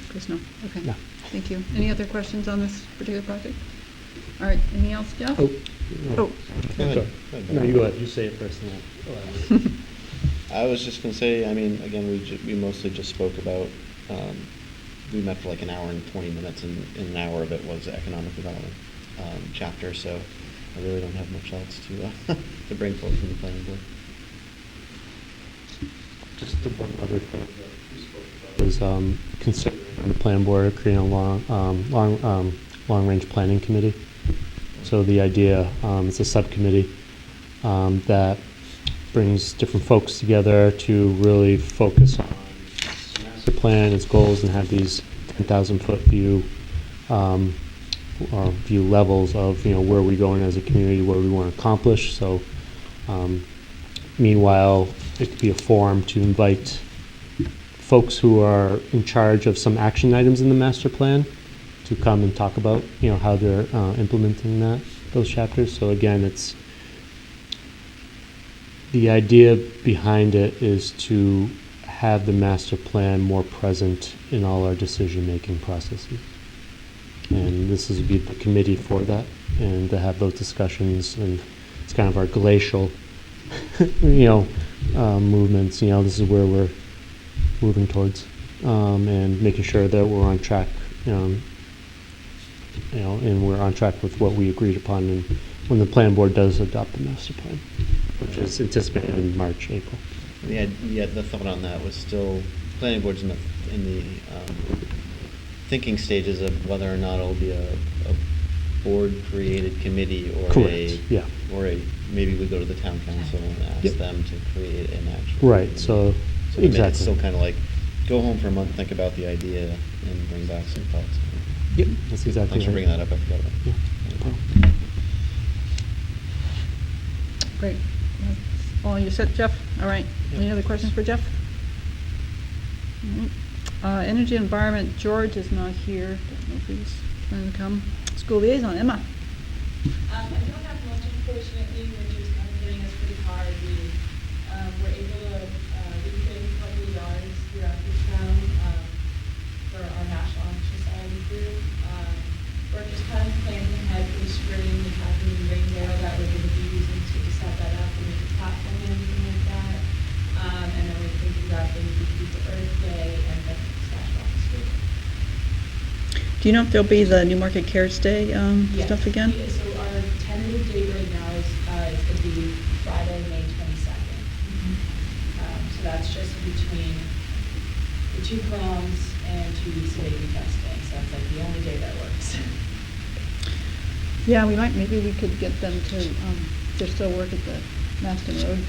Chris, no, okay. No. Thank you. Any other questions on this particular project? All right, anything else, Jeff? Oh. Oh, Go ahead. No, you go ahead. You say it first. And I was just gonna say, I mean, again, we mostly just spoke about, we met for like an hour and 20 minutes, and an hour of it was economic development chapter, so I really don't have much else to to bring forward from the planning board. Just the one other thing that we spoke about was considering the plan board creating a long-range planning committee. So the idea, it's a subcommittee that brings different folks together to really focus on the master plan, its goals, and have these 10,000-foot view or view levels of, where we're going as a community, what we want to accomplish. So meanwhile, it could be a forum to invite folks who are in charge of some action items in the master plan to come and talk about, how they're implementing those chapters. So again, the idea behind it is to have the master plan more present in all our decision-making processes. And this is be the committee for that, and to have those discussions, and it's kind of our glacial, movements. This is where we're moving towards, and making sure that we're on track, and we're on track with what we agreed upon, and when the plan board does adopt the master plan, which is anticipated in March, April. Yeah, the thought on that was still, planning board's in the thinking stages of whether or not it'll be a board-created committee or Correct, yeah. Maybe we go to the town council and ask Yep. them to create an actual. Right, committee. so It's exactly. still kind of like, go home for a month, think about the idea, and bring back some thoughts. Yep, that's exactly Thanks for right. bringing that up, I forgot about it. Yeah. Great. That's all you said, Jeff? All right. Any other questions for Jeff? All right. Energy and Environment, George is not here. Don't know if he's planning to come. School Liaison, Emma. I don't have much, unfortunately. Winter's kind of hitting us pretty hard. We were able to reclaim a couple of yards throughout the town for our National Honor Society group. We're just kind of planning ahead for the spring. We have a new rain barrel that we're going to be using to set that up and make a platform and everything like that. And then we're thinking about maybe the Earth Day and then slash off the street. Do you know if there'll be the Newmarket Cares Day Yes. stuff again? Yeah, so our tentative date right now is going to be Friday, May 22nd. So that's just between the two proms and 2 weeks of baby testing. So that's like the only day that works. Yeah, maybe we could get them to, they're still work at the Maston Road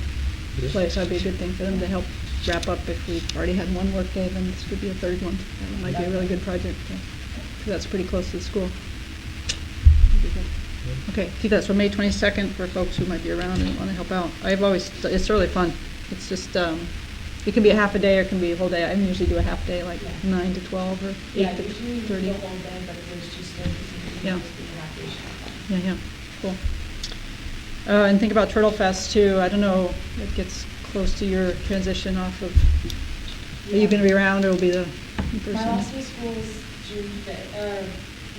place. That'd be a good thing for them to help wrap up. If we've already had one work day, then this could be a third one. That might be a really good project. Because that's pretty close to the school. That'd be good. Okay, keep that. So May 22nd for folks who might be around and want to help out. It's really fun. It's just, it can be a half a day or it can be a whole day. I usually do a half day, like 9 to 12 or 8 Yeah, to usually 30. the whole day, but it was just Yeah. yeah. Yeah, cool. And think about Turtlefest too. I don't know, it gets close to your transition off of, are you going to be around or will be the My person? last day of school is June 5th, or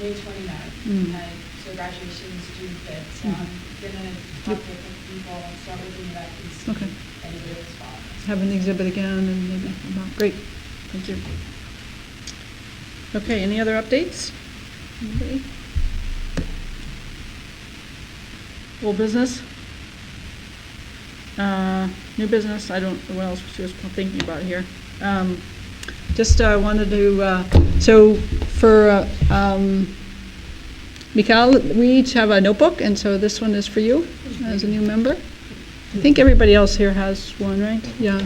May 29th. So graduation is June 5th. So I'm gonna talk to a couple people and start looking at and see Okay. if anybody responds. Have an exhibit again and maybe, great, thank you. Okay, any other updates? Anybody? Old business? New business, I don't, what else was just thinking about here? Just wanted to, so for Mikhail, we each have a notebook, and so this one is for you as a new member. I think everybody else here has one, right? Yeah.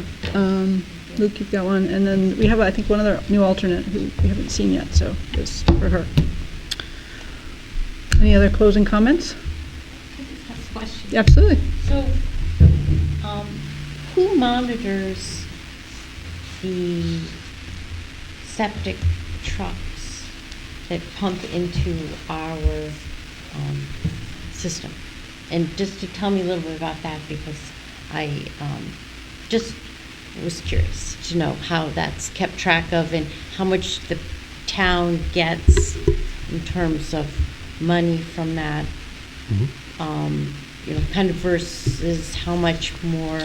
Luke, you've got one, and then we have, I think, one other new alternate who we haven't seen yet, so this for her. Any other closing comments? That's a question. Absolutely. So, who monitors the septic trucks that pump into our system? And just to tell me a little bit about that, because I just was curious to know how that's kept track of and how much the town gets in terms of money from that. Kind of versus how much more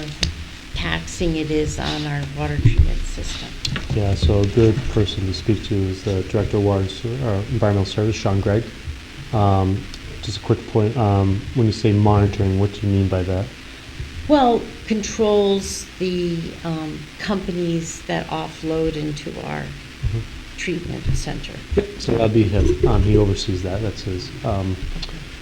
taxing it is on our water treatment system. Yeah, so a good person to speak to is the Director of Water and Environmental Service, Sean Gregg. Just a quick point, when you say monitoring, what do you mean by that? Well, controls the companies that offload into our treatment center. So that'd be him. He oversees that. That's his.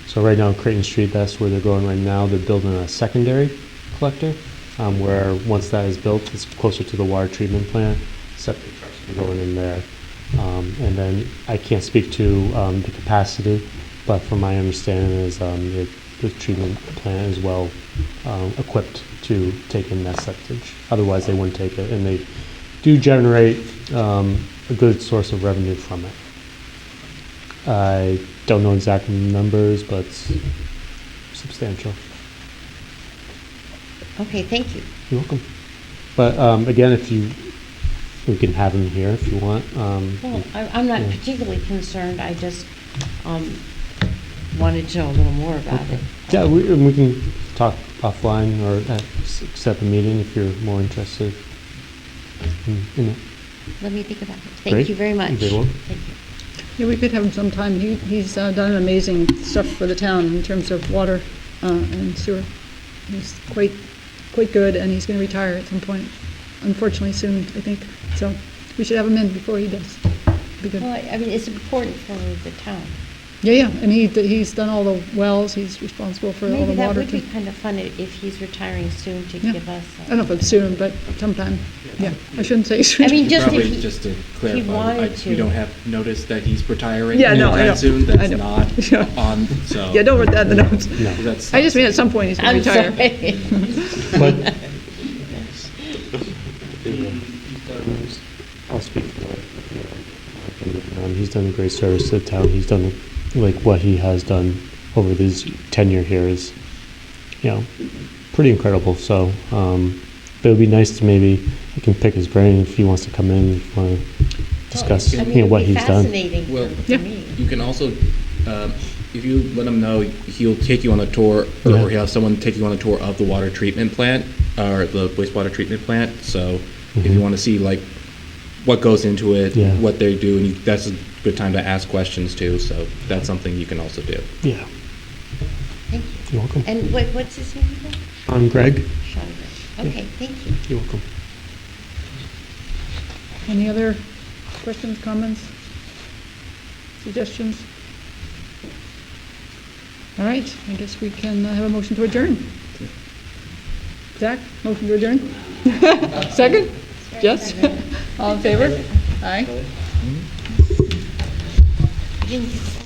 So right now, Creighton Street, that's where they're going right now. They're building a secondary collector, where once that is built, it's closer to the water treatment plant. Septic trucks are going in there. And then I can't speak to the capacity, but from my understanding is the treatment plant is well equipped to take in that septage. Otherwise, they wouldn't take it, and they do generate a good source of revenue from it. I don't know exact numbers, but it's substantial. Okay, thank you. You're welcome. But again, we can have him here if you want. Well, I'm not Yeah. particularly concerned, I just wanted to know a little more about it. Yeah, we can talk offline or set a meeting if you're more interested in it. Let me think about it. Great. Thank you very much. You're very welcome. Thank you. Yeah, we could have him sometime. He's done amazing stuff for the town in terms of water and sewer. He's quite good, and he's going to retire at some point, unfortunately soon, I think. So we should have him in before he does. Be good. Well, I mean, it's important for the town. Yeah, and he's done all the wells. He's responsible for all Maybe the that water. would be kind of fun if he's retiring soon to Yeah. give us. I don't know if it's soon, but sometime. Yeah, I shouldn't say soon. I mean, just Probably if he, just to he clarify, wanted to. we don't have notice that he's retiring Yeah, no, I know. anytime soon. I That's know. not Yeah. on, so. Yeah, don't write that in the notes. No. That's. I just mean at some point he's going to I'm retire. sorry. But I'll speak for it. He's done a great service to the town. He's done, like, what he has done over his tenure here is, pretty incredible. So, but it would be nice to maybe, I can pick his brain if he wants to come in, if you want to discuss, I mean, what it'd be he's done. fascinating Well, for Yeah. me. You can also, if you let him know, he'll take you on a tour, or Yeah. he'll have someone take you on a tour of the water treatment plant, or the wastewater treatment plant. So if you Mhm. want to see like what goes into it, Yeah. what they do, and that's a good time to ask questions too. So that's something you can also do. Yeah, Thank you. you're welcome. And what's his name again? I'm Greg. Sean Gray. Okay, thank you. You're welcome. Any other questions, comments, suggestions? All right, I guess we can have a motion to adjourn. Zach, motion to adjourn? Second? Jess? All in favor? Aye. I didn't get